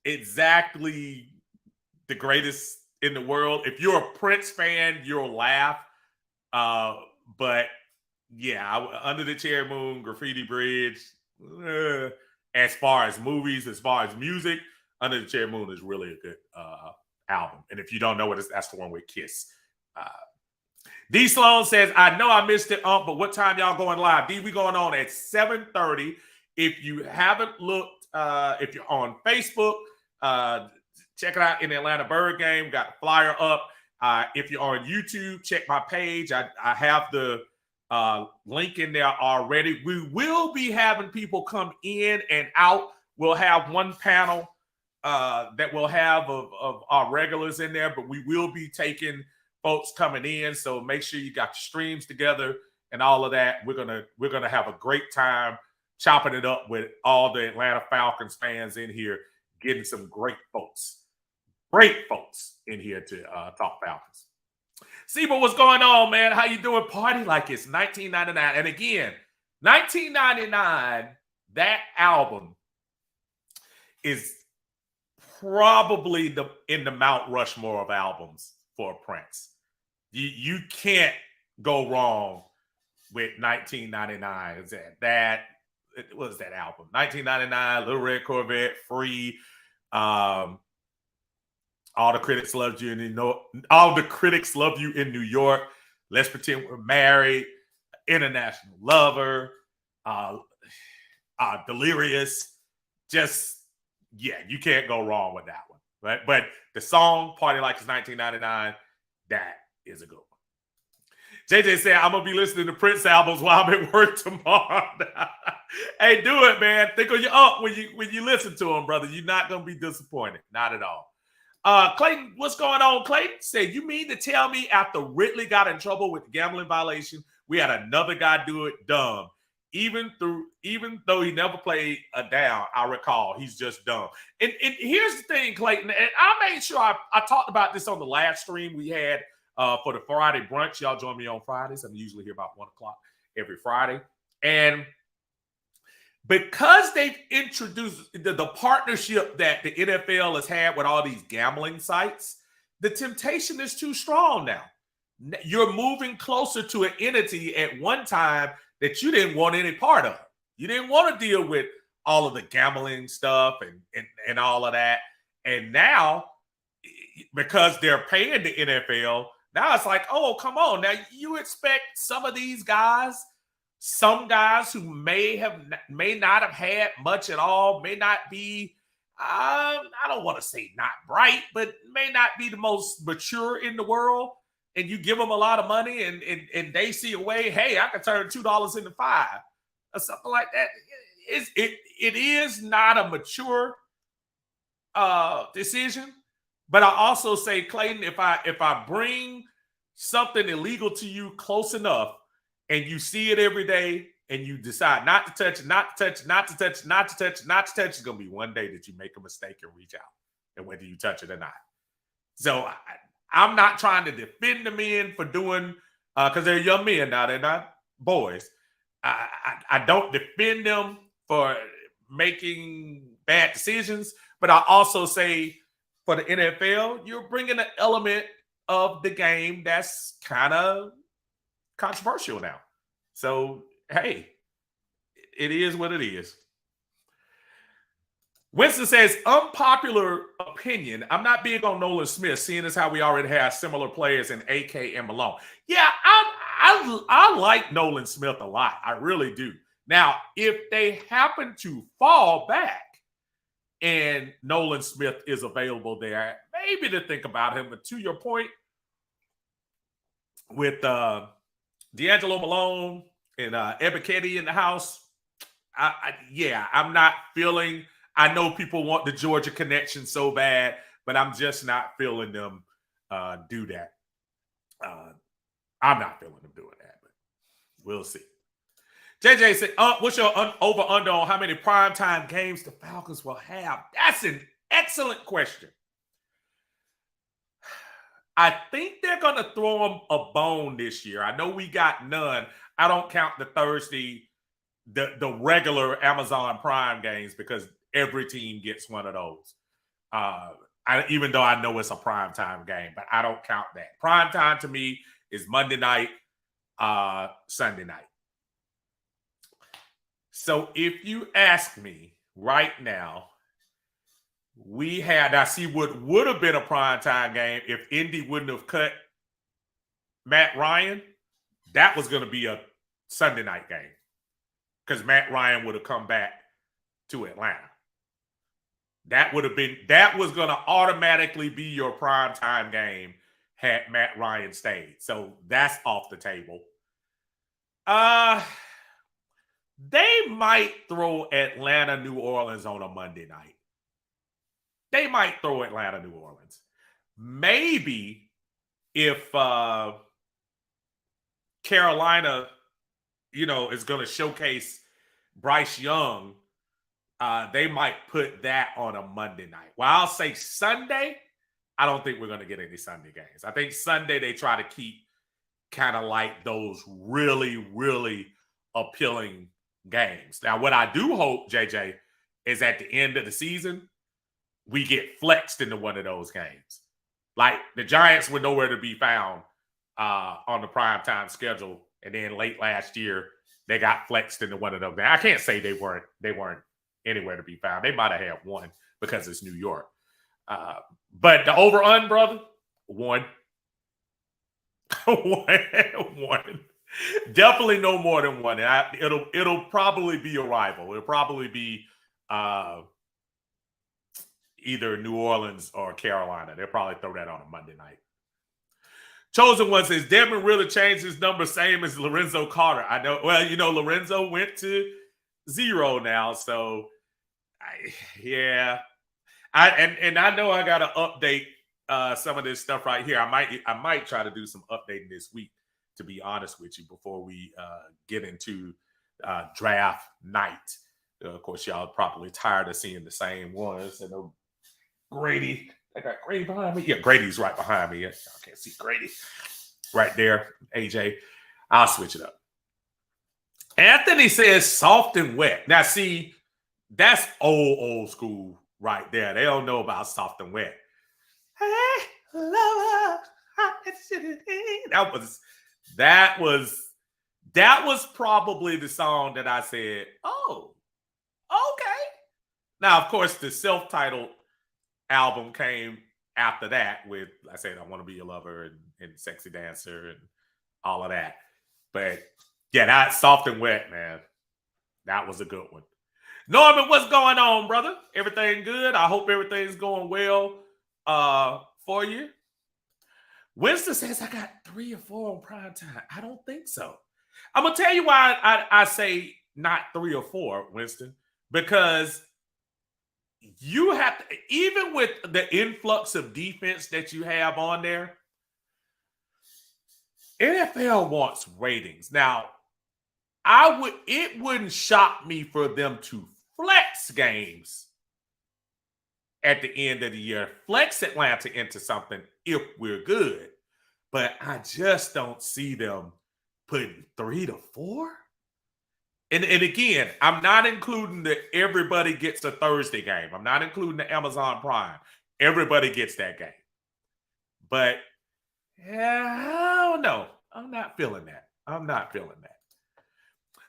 exactly the greatest in the world. If you're a Prince fan, you'll laugh. But yeah, Under the Cherry Moon, Graffiti Bridge, as far as movies, as far as music, Under the Cherry Moon is really a good album. And if you don't know what it is, that's the one with Kiss. D Sloan says, I know I missed it, but what time y'all going live? D, we going on at 7:30. If you haven't looked, if you're on Facebook, check it out in the Atlanta Bird game. Got the flyer up. If you're on YouTube, check my page. I have the link in there already. We will be having people come in and out. We'll have one panel that we'll have of our regulars in there, but we will be taking folks coming in. So make sure you got your streams together and all of that. We're gonna have a great time chopping it up with all the Atlanta Falcons fans in here, getting some great folks in here to talk Falcons. See, but what's going on, man? How you doing? Party like it's 1999. And again, 1999, that album is probably in the Mount Rushmore of albums for Prince. You can't go wrong with 1999. What was that album? 1999, Little Red Corvette, Free. All the critics loved you all the critics love you in New York. Let's pretend we're married. International Lover. Delirious. Just, yeah, you can't go wrong with that one. Right? But the song Party Like It's 1999, that is a good one. JJ said, I'm going to be listening to Prince albums while I'm at work tomorrow. Hey, do it, man. Think of your up when you listen to them, brother. You're not going to be disappointed. Not at all. Clayton, what's going on? Clayton said, you mean to tell me after Ridley got in trouble with the gambling violation, we had another guy do it dumb? Even though he never played a down, I recall, he's just dumb. And here's the thing, Clayton, and I made sure I talked about this on the last stream we had for the Friday brunch. Y'all join me on Fridays. I'm usually here about 1 o'clock every Friday. And because they've introduced the partnership that the NFL has had with all these gambling sites, the temptation is too strong now. You're moving closer to an entity at one time that you didn't want any part of. You didn't want to deal with all of the gambling stuff and all of that. And now, because they're paying the NFL, now it's like, oh, come on. Now you expect some of these guys, some guys who may not have had much at all, may not be, I don't want to say not bright, but may not be the most mature in the world. And you give them a lot of money and they see a way, hey, I can turn $2 into $5 or something like that. It is not a mature decision. But I also say, Clayton, if I bring something illegal to you close enough and you see it every day and you decide not to touch, it's going to be one day that you make a mistake and reach out, and whether you touch it or not. So I'm not trying to defend the men for doing, because they're young men now, they're not boys. I don't defend them for making bad decisions. But I also say for the NFL, you're bringing an element of the game that's kind of controversial now. So, hey, it is what it is. Winston says, unpopular opinion. I'm not big on Nolan Smith, seeing as how we already have similar players in AK and Malone. Yeah, I like Nolan Smith a lot. I really do. Now, if they happen to fall back and Nolan Smith is available there, maybe to think about him. But to your point, with D'Angelo Malone and Ebiketie in the house, I'm not feeling. I know people want the Georgia connection so bad, but I'm just not feeling them do that. I'm not feeling them doing that, but we'll see. JJ said, what's your over-under on how many primetime games the Falcons will have? That's an excellent question. I think they're going to throw them a bone this year. I know we got none. I don't count the Thursday, the regular Amazon Prime games, because every team gets one of those. Even though I know it's a primetime game, but I don't count that. Primetime to me is Monday night, Sunday night. So if you ask me right now, I see what would have been a primetime game if Indy wouldn't have cut Matt Ryan. That was going to be a Sunday night game because Matt Ryan would have come back to Atlanta. That was going to automatically be your primetime game had Matt Ryan stayed. So that's off the table. They might throw Atlanta, New Orleans on a Monday night. They might throw Atlanta, New Orleans. Maybe if Carolina, is going to showcase Bryce Young, they might put that on a Monday night. Well, I'll say Sunday. I don't think we're going to get any Sunday games. I think Sunday they try to keep kind of like those really, really appealing games. Now, what I do hope, JJ, is at the end of the season, we get flexed into one of those games. Like the Giants were nowhere to be found on the primetime schedule. And then late last year, they got flexed into one of those. Now, I can't say they weren't anywhere to be found. They might have had one because it's New York. But the over-un, brother, one. One. Definitely no more than one. It'll probably be a rival. It'll probably be either New Orleans or Carolina. They'll probably throw that on a Monday night. Chosen One says, Devin really changed his number, same as Lorenzo Carter. I know. Well, Lorenzo went to 0 now. So, I know I got to update some of this stuff right here. I might try to do some updating this week, to be honest with you, before we get into draft night. Of course, y'all are probably tired of seeing the same ones. And Grady, I got Grady behind me. Yeah, Grady's right behind me. Y'all can't see Grady right there. AJ, I'll switch it up. Anthony says soft and wet. Now, see, that's old school right there. They don't know about soft and wet. Hey, lover, that was probably the song that I said, oh, okay. Now, of course, the self-titled album came after that with, I said, I Want to Be Your Lover and Sexy Dancer and all of that. But yeah, that soft and wet, man. That was a good one. Norman, what's going on, brother? Everything good? I hope everything's going well for you. Winston says I got 3 or 4 on prime time. I don't think so. I'm going to tell you why I say not 3 or 4, Winston, because you have to, even with the influx of defense that you have on there, NFL wants ratings. Now, it wouldn't shock me for them to flex games at the end of the year, flex Atlanta into something if we're good. But I just don't see them putting 3 to 4 And again, I'm not including the everybody gets a Thursday game. I'm not including the Amazon Prime. Everybody gets that game. But yeah, I don't know. I'm not feeling that. I'm not feeling that.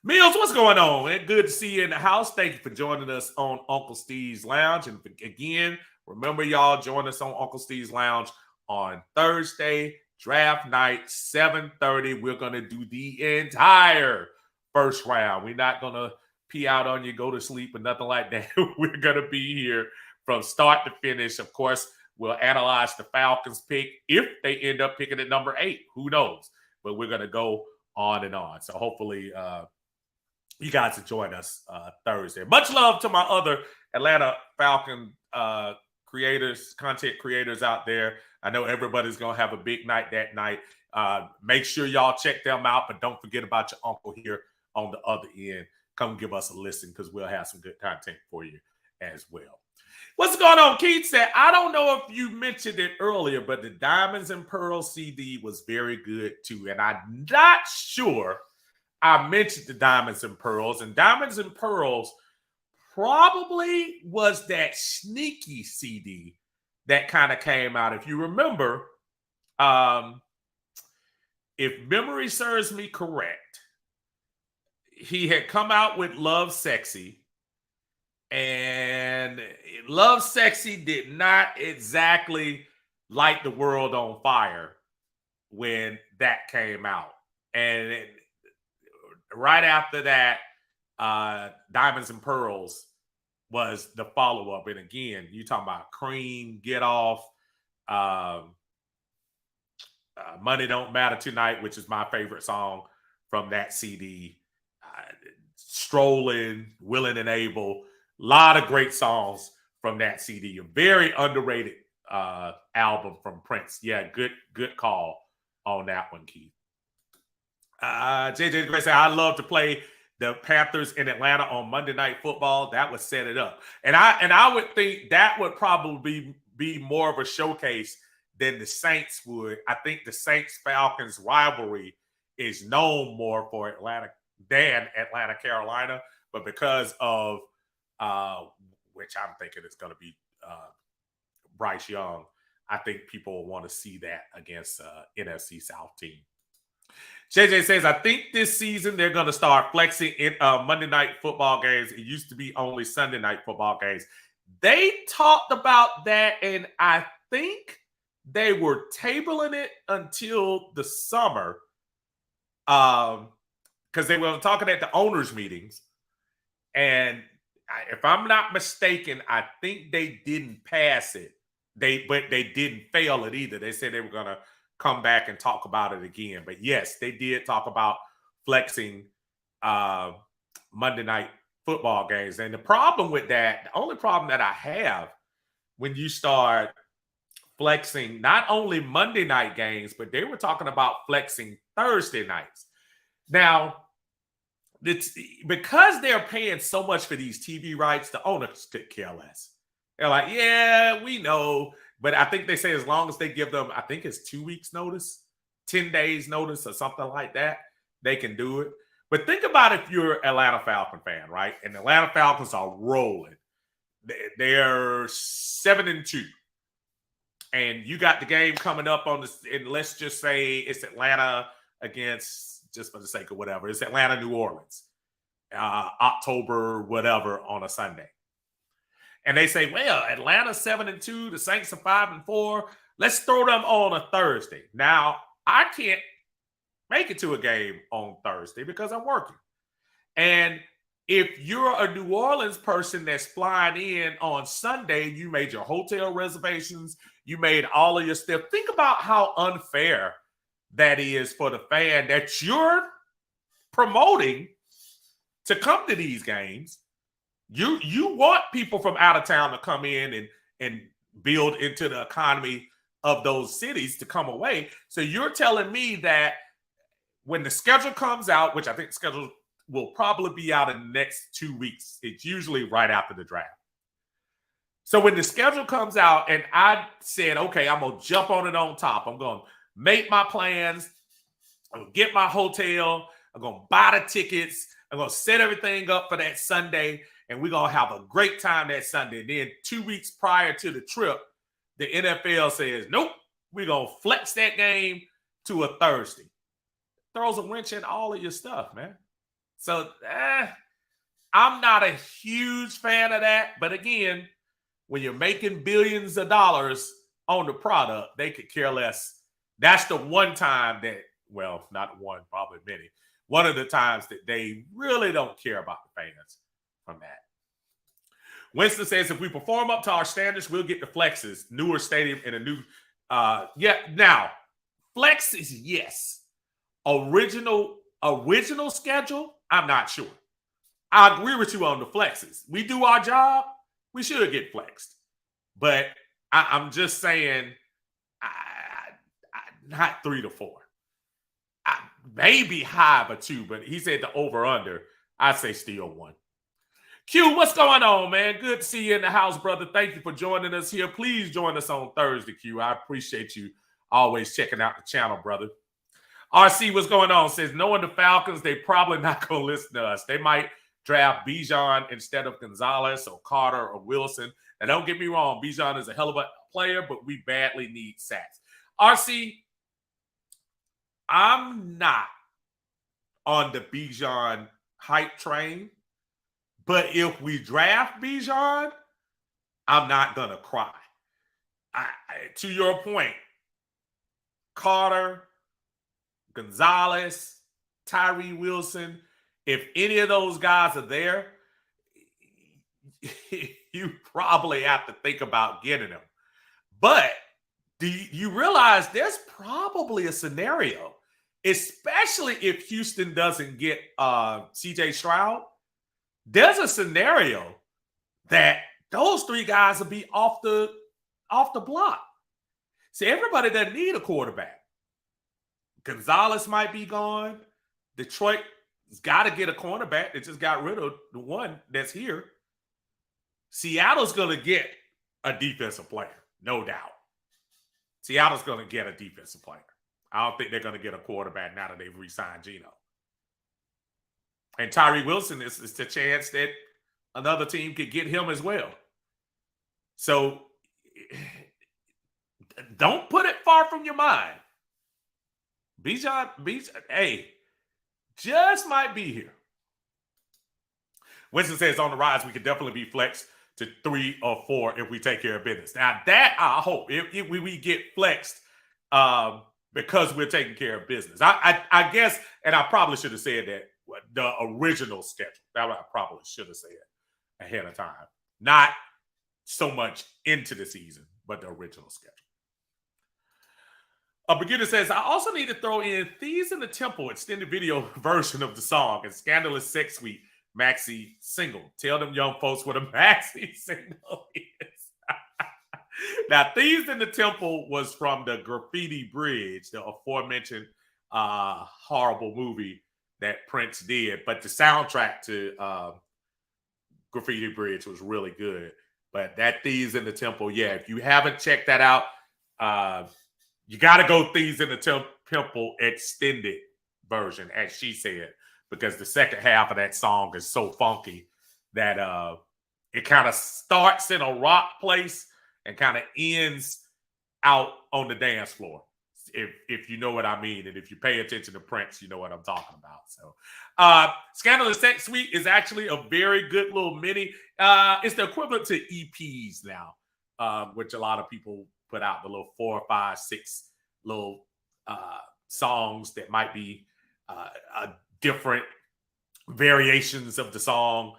Mills, what's going on? Man? Good to see you in the house. Thank you for joining us on Uncle Steve's Lounge. And again, remember y'all join us on Uncle Steve's Lounge on Thursday, draft night, 7:30. We're going to do the entire first round. We're not going to pee out on you, go to sleep, or nothing like that. We're going to be here from start to finish. Of course, we'll analyze the Falcons pick if they end up picking at number 8. Who knows? But we're going to go on and on. So hopefully you guys will join us Thursday. Much love to my other Atlanta Falcon creators, content creators out there. I know everybody's going to have a big night that night. Make sure y'all check them out, but don't forget about your uncle here on the other end. Come give us a listen because we'll have some good content for you as well. What's going on? Keith said, I don't know if you mentioned it earlier, but the Diamonds and Pearls CD was very good too. And I'm not sure I mentioned the Diamonds and Pearls. And Diamonds and Pearls probably was that sneaky CD that kind of came out. If you remember, if memory serves me correct, he had come out with Love Sexy. And Love Sexy did not exactly light the world on fire when that came out. And right after that, Diamonds and Pearls was the follow-up. And again, you talking about Cream, Get Off, Money Don't Matter Tonight, which is my favorite song from that CD. Strolling, Willing and Able. A lot of great songs from that CD. A very underrated album from Prince. Yeah, good call on that one, Keith. JJ Gray said, I love to play the Panthers in Atlanta on Monday Night Football. That would set it up. And I would think that would probably be more of a showcase than the Saints would. I think the Saints-Falcons rivalry is known more for Atlanta than Atlanta, Carolina. But because of which I'm thinking is going to be Bryce Young, I think people want to see that against NFC South team. JJ says, I think this season they're going to start flexing in Monday Night Football games. It used to be only Sunday Night Football games. They talked about that, and I think they were tabling it until the summer because they were talking at the owners' meetings. And if I'm not mistaken, I think they didn't pass it. But they didn't fail it either. They said they were going to come back and talk about it again. But yes, they did talk about flexing Monday Night Football games. And the problem with that, the only problem that I have when you start flexing not only Monday night games, but they were talking about flexing Thursday nights. Now, because they're paying so much for these TV rights, the owners could care less. They're like, yeah, we know. But I think they say as long as they give them, I think it's 2 weeks notice, 10 days notice or something like that, they can do it. But think about if you're an Atlanta Falcon fan, right? And the Atlanta Falcons are rolling. They're 7-2. And you got the game coming up on this, and let's just say it's Atlanta against, just for the sake of whatever, it's Atlanta, New Orleans, October, whatever, on a Sunday. And they say, well, Atlanta 7-2, the Saints are 5-4. Let's throw them on a Thursday. Now, I can't make it to a game on Thursday because I'm working. And if you're a New Orleans person that's flying in on Sunday, you made your hotel reservations, you made all of your stuff. Think about how unfair that is for the fan that you're promoting to come to these games. You want people from out of town to come in and build into the economy of those cities to come away. So you're telling me that when the schedule comes out, which I think the schedule will probably be out in the next 2 weeks, it's usually right after the draft. So when the schedule comes out and I said, okay, I'm going to jump on it on top. I'm going to make my plans. I'm going to get my hotel. I'm going to buy the tickets. I'm going to set everything up for that Sunday, and we're going to have a great time that Sunday. And then 2 weeks prior to the trip, the NFL says, nope, we're going to flex that game to a Thursday. Throws a wrench in all of your stuff, man. So I'm not a huge fan of that. But again, when you're making billions of dollars on the product, they could care less. That's the one time that, well, not one, probably many. One of the times that they really don't care about the fans from that. Winston says, if we perform up to our standards, we'll get the flexes, newer stadium and a new, now, flexes, yes. Original schedule, I'm not sure. I agree with you on the flexes. We do our job, we should get flexed. But I'm just saying, not 3 to 4. Maybe high, but 2. But he said the over-under. I say still 1. Q, what's going on, man? Good to see you in the house, brother. Thank you for joining us here. Please join us on Thursday, Q. I appreciate you always checking out the channel, brother. RC, what's going on? Says, knowing the Falcons, they probably not going to listen to us. They might draft Bijan instead of Gonzalez or Carter or Wilson. And don't get me wrong, Bijan is a hell of a player, but we badly need sacks. RC, I'm not on the Bijan hype train, but if we draft Bijan, I'm not going to cry. To your point, Carter, Gonzalez, Tyree Wilson, if any of those guys are there, you probably have to think about getting them. But do you realize there's probably a scenario, especially if Houston doesn't get CJ Stroud, there's a scenario that those 3 guys will be off the block. See, everybody doesn't need a quarterback. Gonzalez might be gone. Detroit's got to get a cornerback. They just got rid of the one that's here. Seattle's going to get a defensive player, no doubt. Seattle's going to get a defensive player. I don't think they're going to get a quarterback now that they've re-signed Geno. And Tyree Wilson is the chance that another team could get him as well. So don't put it far from your mind. Bijan, hey, just might be here. Winston says on the rise, we could definitely be flexed to 3 or 4 if we take care of business. Now that I hope if we get flexed because we're taking care of business. I guess, and I probably should have said that the original schedule. That I probably should have said ahead of time. Not so much into the season, but the original schedule. A beginner says, I also need to throw in Thieves in the Temple extended video version of the song and Scandalous Sex Suite maxi single. Tell them young folks what a maxi single is. Now, Thieves in the Temple was from the Graffiti Bridge, the aforementioned horrible movie that Prince did. But the soundtrack to Graffiti Bridge was really good. But that Thieves in the Temple, yeah, if you haven't checked that out, you got to go Thieves in the Temple extended version, as she said, because the second half of that song is so funky that it kind of starts in a rock place and kind of ends out on the dance floor, if you know what I mean. And if you pay attention to Prince, you know what I'm talking about. So Scandalous Sex Suite is actually a very good little mini. It's the equivalent to EPs now, which a lot of people put out, the little 4, 5, 6 little songs that might be different variations of the song,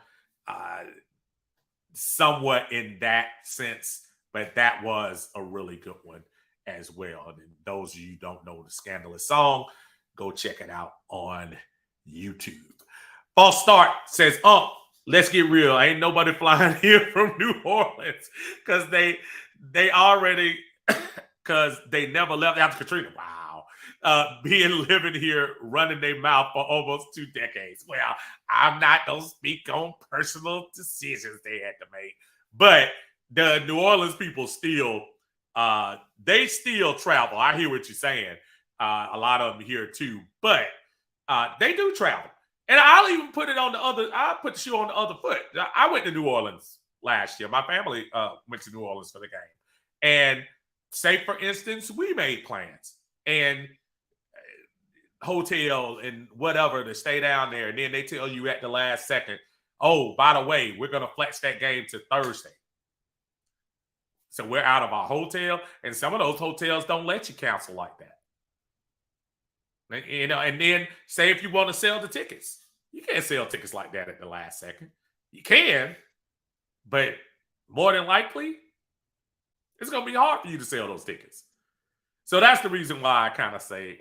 somewhat in that sense. But that was a really good one as well. And those of you who don't know the Scandalous song, go check it out on YouTube. False Start says, let's get real. Ain't nobody flying here from New Orleans because they already, because they never left after Katrina. Wow. Living here, running their mouth for almost 2 decades. Well, I'm not going to speak on personal decisions they had to make. But the New Orleans people still, they still travel. I hear what you're saying. A lot of them here too. But they do travel. And I'll even put it on the other. I'll put the shoe on the other foot. I went to New Orleans last year. My family went to New Orleans for the game, and say for instance, we made plans and hotel and whatever to stay down there, and then they tell you at the last second, "Oh, by the way, we're gonna flex that game to Thursday." So we're out of our hotel, and some of those hotels don't let you cancel like that. You know, and then say if you want to sell the tickets, you can't sell tickets like that at the last second. You can, but more than likely, it's going to be hard for you to sell those tickets. So that's the reason why I kind of say,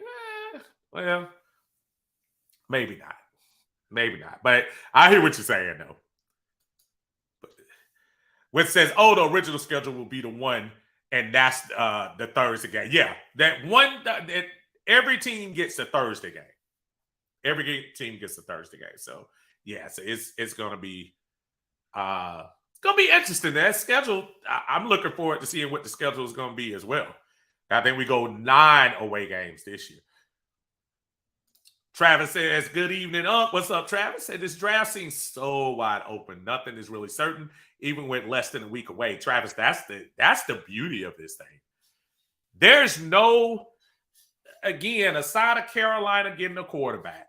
well, maybe not. Maybe not. But I hear what you're saying, though. Which says, oh, the original schedule will be the one, and that's the Thursday game. Yeah, that one, that every team gets a Thursday game. Every team gets a Thursday game. So, yeah, so it's going to be interesting. That schedule, I'm looking forward to seeing what the schedule is going to be as well. I think we go 9 away games this year. Travis says, good evening. What's up, Travis? Said this draft seems so wide open. Nothing is really certain, even with less than a week away. Travis, that's the beauty of this thing. There's no, again, aside of Carolina getting a quarterback,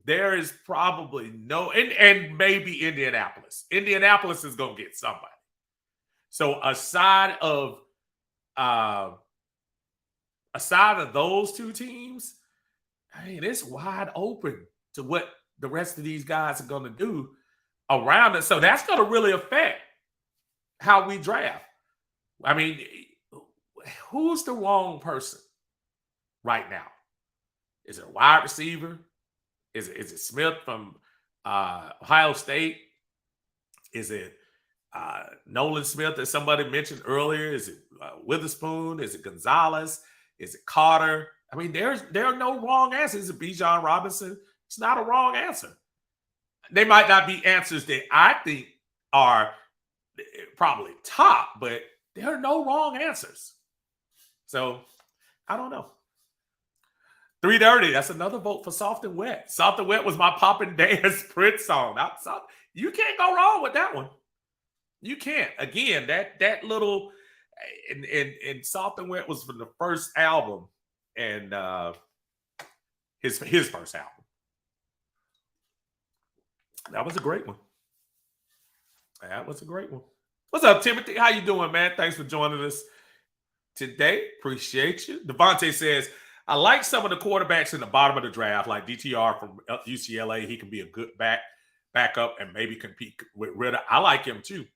there is probably no, and maybe Indianapolis. Indianapolis is going to get somebody. So aside of those two teams, I mean, it's wide open to what the rest of these guys are going to do around it. So that's going to really affect how we draft. I mean, who's the wrong person right now? Is it a wide receiver? Is it Smith from Ohio State? Is it Nolan Smith that somebody mentioned earlier? Is it Witherspoon? Is it Gonzalez? Is it Carter? I mean, there are no wrong answers. Is it Bijan Robinson? It's not a wrong answer. They might not be answers that I think are probably top, but there are no wrong answers. So, I don't know. 3:30, that's another vote for Soft and Wet. Soft and Wet was my pop and dance Prince song. You can't go wrong with that one. You can't. Again, that little, and Soft and Wet was from the first album, and his first album. That was a great one. That was a great one. What's up, Timothy? How you doing, man? Thanks for joining us today. Appreciate you. Devontae says, I like some of the quarterbacks in the bottom of the draft, like DTR from UCLA. He can be a good backup and maybe compete with Ritter. I like him too.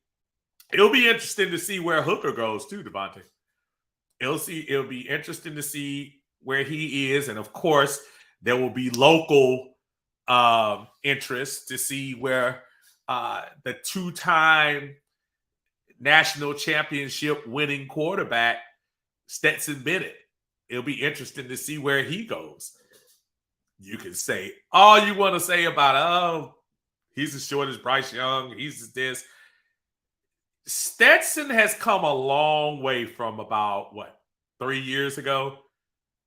It'll be interesting to see where Hooker goes too, Devontae. It'll be interesting to see where he is, and of course, there will be local interest to see where the two-time national championship winning quarterback Stetson Bennett. It'll be interesting to see where he goes. You can say all you want to say about, he's as short as Bryce Young. He's this. Stetson has come a long way from about, 3 years ago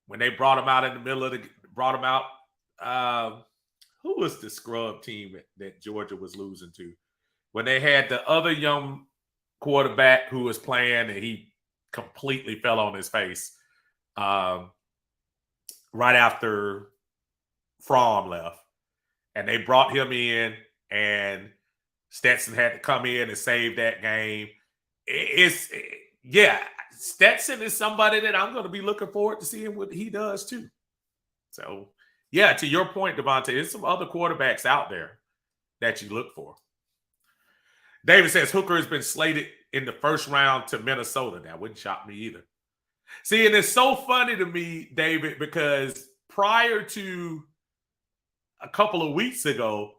when they brought him out in the middle of who was the scrub team that Georgia was losing to? When they had the other young quarterback who was playing and he completely fell on his face. Right after Fromm left, and they brought him in, and Stetson had to come in and save that game. Stetson is somebody that I'm going to be looking forward to seeing what he does too. So, yeah, to your point, Devontae, there's some other quarterbacks out there that you look for. David says Hooker has been slated in the first round to Minnesota. That wouldn't shock me either. See, and it's so funny to me, David, because prior to a couple of weeks ago,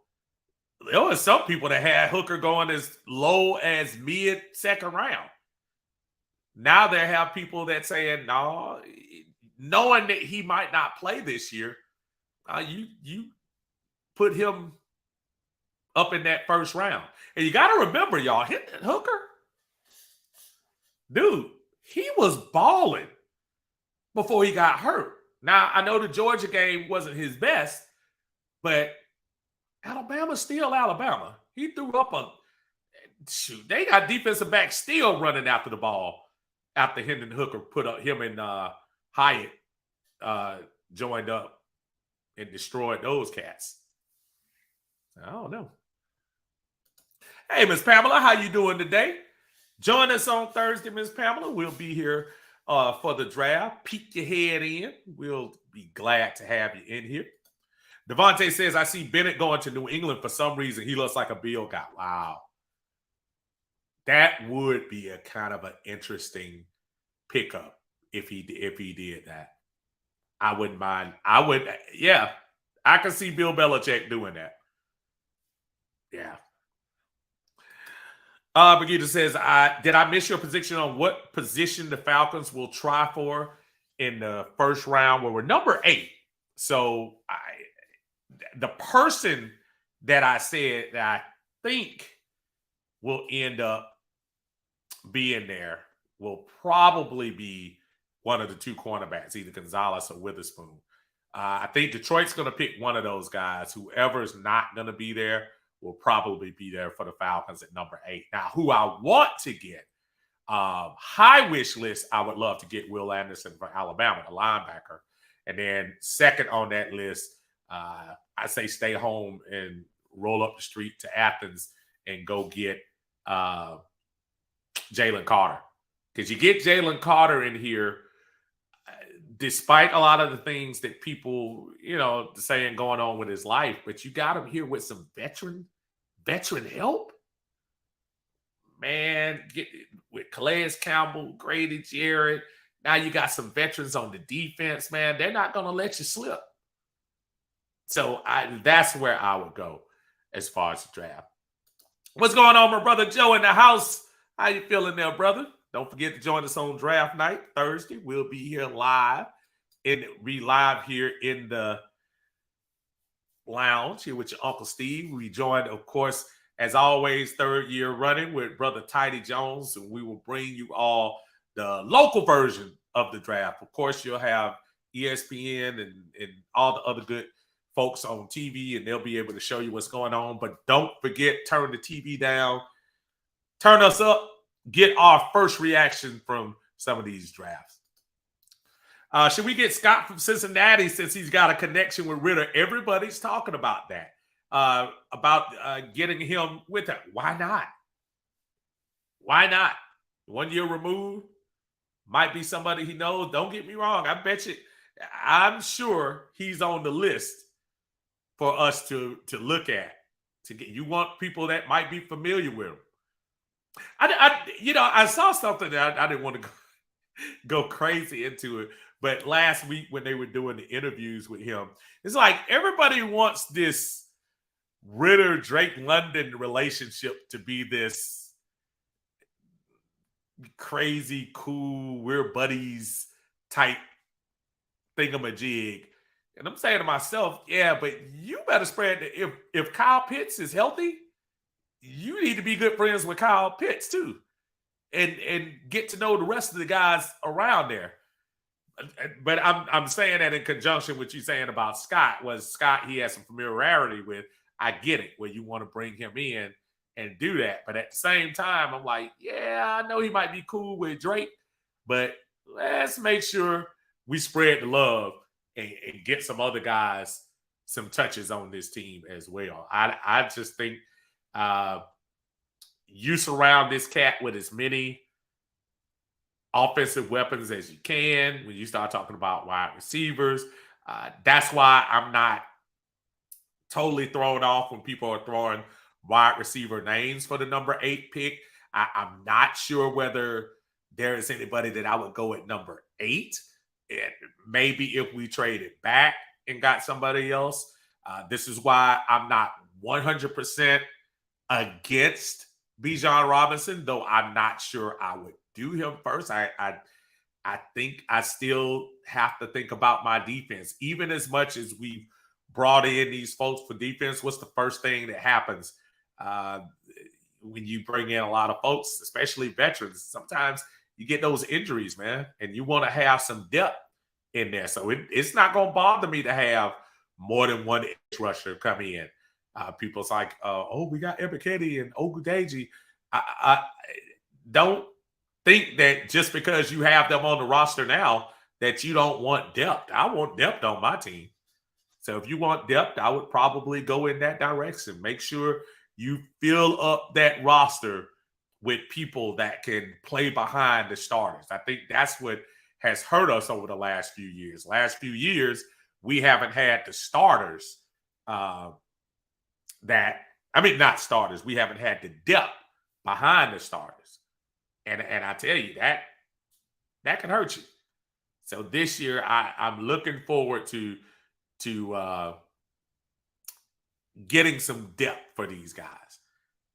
there were some people that had Hooker going as low as mid-second round. Now there have people that saying, no, knowing that he might not play this year, you put him up in that first round. And you got to remember, y'all, Hooker, dude, he was balling before he got hurt. Now, I know the Georgia game wasn't his best, But Alabama's still Alabama. He threw up a shoot. They got defensive backs still running after the ball after Hendon Hooker put up him and Hyatt joined up and destroyed those cats. I don't know. Hey, Miss Pamela, how you doing today? Join us on Thursday, Miss Pamela. We'll be here for the draft. Peek your head in. We'll be glad to have you in here. Devontae says, I see Bennett going to New England for some reason. He looks like a Bill guy. Wow. That would be a kind of an interesting pickup if he did that. I wouldn't mind. I can see Bill Belichick doing that. Yeah. Brigida says, did I miss your prediction on what position the Falcons will try for in the first round? Where we're number 8. So the person that I said that I think will end up being there will probably be one of the 2 cornerbacks, either Gonzalez or Witherspoon. I think Detroit's going to pick one of those guys. Whoever's not going to be there will probably be there for the Falcons at number 8. Now, who I want to get, high wish list, I would love to get Will Anderson from Alabama, the linebacker. And then second on that list, I say stay home and roll up the street to Athens and go get Jalen Carter. Because you get Jalen Carter in here, despite a lot of the things that people, saying going on with his life, but you got him here with some veteran help. Man, with Calais Campbell, Grady Jarrett. Now you got some veterans on the defense, man. They're not going to let you slip. So that's where I would go as far as the draft. What's going on, my brother Joe in the house? How you feeling there, brother? Don't forget to join us on draft night Thursday. We'll be here live here in the lounge here with your Uncle Steve. We joined, of course, as always, 3rd year running with brother Tidy Jones, and we will bring you all the local version of the draft. Of course, you'll have ESPN and all the other good folks on TV, and they'll be able to show you what's going on. But don't forget, turn the TV down, turn us up, get our first reaction from some of these drafts. Should we get Scott from Cincinnati since he's got a connection with Ritter? Everybody's talking about that, about getting him with it. Why not? Why not? 1 year removed, might be somebody he knows. Don't get me wrong. I bet you, I'm sure he's on the list for us to look at. You want people that might be familiar with him. I saw something that I didn't want to go crazy into it. But last week when they were doing the interviews with him, it's like everybody wants this Ritter-Drake London relationship to be this crazy, cool, we're buddies type thingamajig. And I'm saying to myself, yeah, but you better spread if Kyle Pitts is healthy, you need to be good friends with Kyle Pitts too. And get to know the rest of the guys around there. But I'm saying that in conjunction with you saying about Scott, he has some familiarity with. I get it, where you want to bring him in and do that. But at the same time, I'm like, yeah, I know he might be cool with Drake, but let's make sure we spread the love and get some other guys some touches on this team as well. I just think you surround this cat with as many offensive weapons as you can when you start talking about wide receivers. That's why I'm not totally thrown off when people are throwing wide receiver names for the number 8 pick. I'm not sure whether there is anybody that I would go at number 8. And maybe if we traded back and got somebody else. This is why I'm not 100% against Bijan Robinson, though I'm not sure I would do him first. I think I still have to think about my defense. Even as much as we've brought in these folks for defense, what's the first thing that happens when you bring in a lot of folks, especially veterans? Sometimes you get those injuries, man, and you want to have some depth in there. So it's not going to bother me to have more than one edge rusher come in. People's like, oh, we got Ebiketie and Ogudeji. I don't think that just because you have them on the roster now that you don't want depth. I want depth on my team. So if you want depth, I would probably go in that direction. Make sure you fill up that roster with people that can play behind the starters. I think that's what has hurt us over the last few years. Last few years, we haven't had the starters not starters. We haven't had the depth behind the starters. And I tell you, that can hurt you. So this year, I'm looking forward to getting some depth for these guys.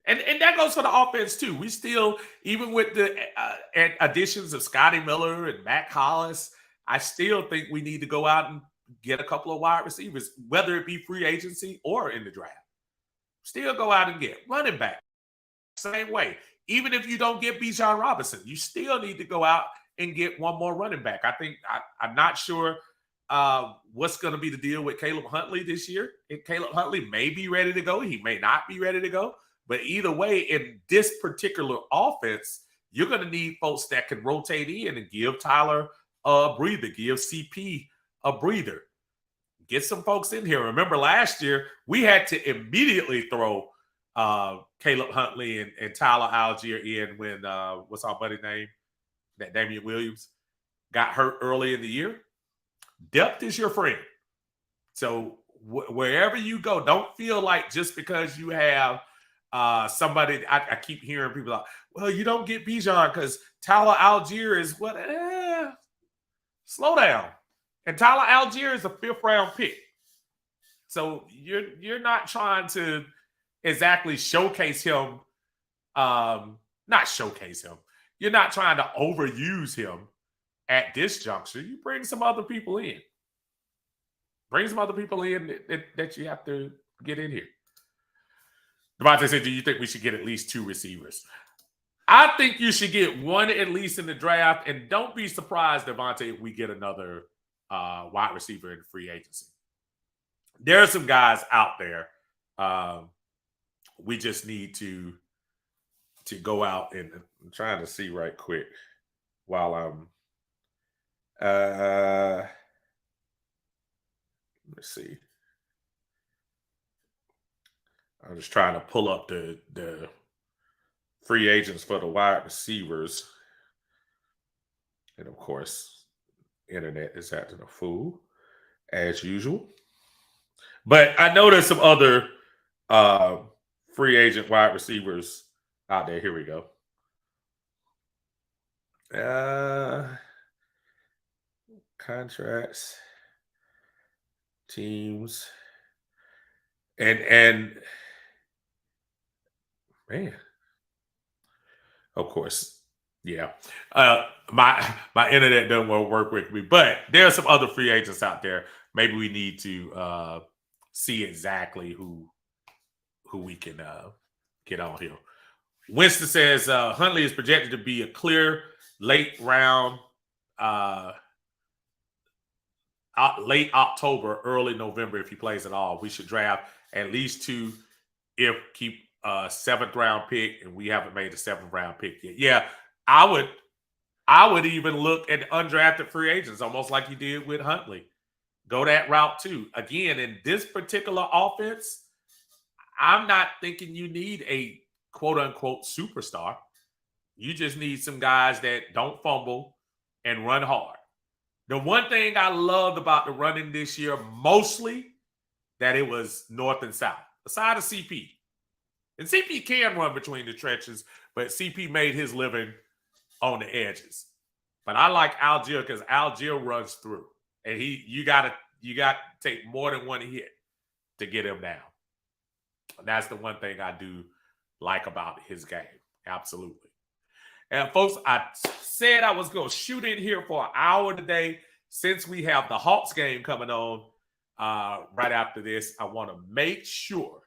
And that goes for the offense too. We still, even with the additions of Scotty Miller and Matt Hollis, I still think we need to go out and get a couple of wide receivers, whether it be free agency or in the draft. Still go out and get running back. Same way. Even if you don't get Bijan Robinson, you still need to go out and get one more running back. I think I'm not sure what's going to be the deal with Caleb Huntley this year. And Caleb Huntley may be ready to go. He may not be ready to go. But either way, in this particular offense, you're going to need folks that can rotate in and give Tyler a breather, give CP a breather. Get some folks in here. Remember last year, we had to immediately throw Caleb Huntley and Tyler Algier in when, what's our buddy's name? That Damian Williams got hurt early in the year. Depth is your friend. So wherever you go, don't feel like just because you have somebody, I keep hearing people like, well, you don't get Bijan because Tyler Algier is what? Slow down. And Tyler Algier is a 5th round pick. So you're not trying to exactly showcase him. Not showcase him. You're not trying to overuse him at this juncture. You bring some other people in. Bring some other people in that you have to get in here. Devontae said, do you think we should get at least 2 receivers? I think you should get one at least in the draft. And don't be surprised, Devontae, if we get another wide receiver in free agency. There are some guys out there. We just need to go out, and I'm trying to see right quick while I'm let's see. I'm just trying to pull up the free agents for the wide receivers. And of course, internet is acting a fool as usual. But I know there's some other free agent wide receivers out there. Here we go. Contracts, teams, and man, of course, yeah. My internet doesn't want to work with me, but there are some other free agents out there. Maybe we need to see exactly who we can get on here. Winston says Huntley is projected to be a clear late round, late October, early November if he plays at all. We should draft at least 2 if keep a 7th round pick, and we haven't made a 7th round pick yet. Yeah, I would even look at undrafted free agents, almost like you did with Huntley. Go that route too. Again, in this particular offense, I'm not thinking you need a quote-unquote superstar. You just need some guys that don't fumble and run hard. The one thing I loved about the running this year, mostly, that it was north and south, aside of CP. And CP can run between the trenches, but CP made his living on the edges. But I like Algier because Algier runs through. And you got to take more than one hit to get him down. And that's the one thing I do like about his game. Absolutely. And folks, I said I was going to shoot in here for an hour today. Since we have the Hawks game coming on right after this, I want to make sure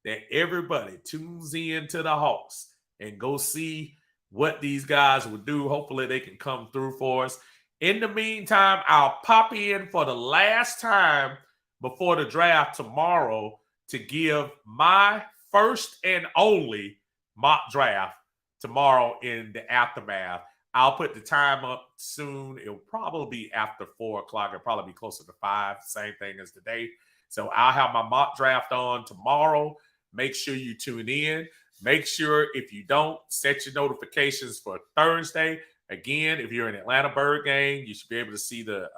that everybody tunes in to the Hawks and go see what these guys will do. Hopefully they can come through for us. In the meantime, I'll pop in for the last time before the draft tomorrow to give my first and only mock draft tomorrow in the aftermath. I'll put the time up soon. It'll probably be after 4 o'clock. It'll probably be closer to 5, same thing as today. So I'll have my mock draft on tomorrow. Make sure you tune in. Make sure if you don't, set your notifications for Thursday. Again, if you're in Atlanta Bird Gang, you should be able to see the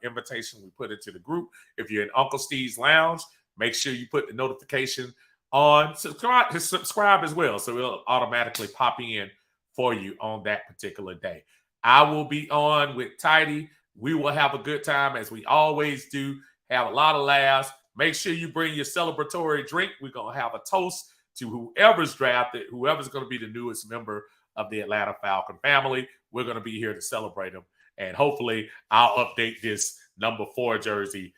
invitation we put into the group. If you're in Uncle Steve's Lounge, make sure you put the notification on. Subscribe as well, so it'll automatically pop in for you on that particular day. I will be on with Tidy. We will have a good time as we always do. Have a lot of laughs. Make sure you bring your celebratory drink. We're going to have a toast to whoever's drafted, whoever's going to be the newest member of the Atlanta Falcon family. We're going to be here to celebrate them. And hopefully I'll update this number 4 jersey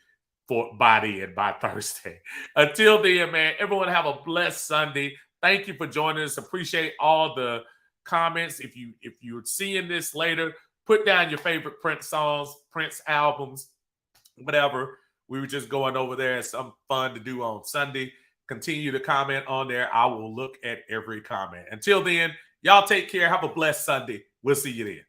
by Thursday. Until then, man, everyone have a blessed Sunday. Thank you for joining us. Appreciate all the comments. If you're seeing this later, put down your favorite Prince songs, Prince albums, whatever. We were just going over there. It's something fun to do on Sunday. Continue to comment on there. I will look at every comment. Until then, y'all take care. Have a blessed Sunday. We'll see you then.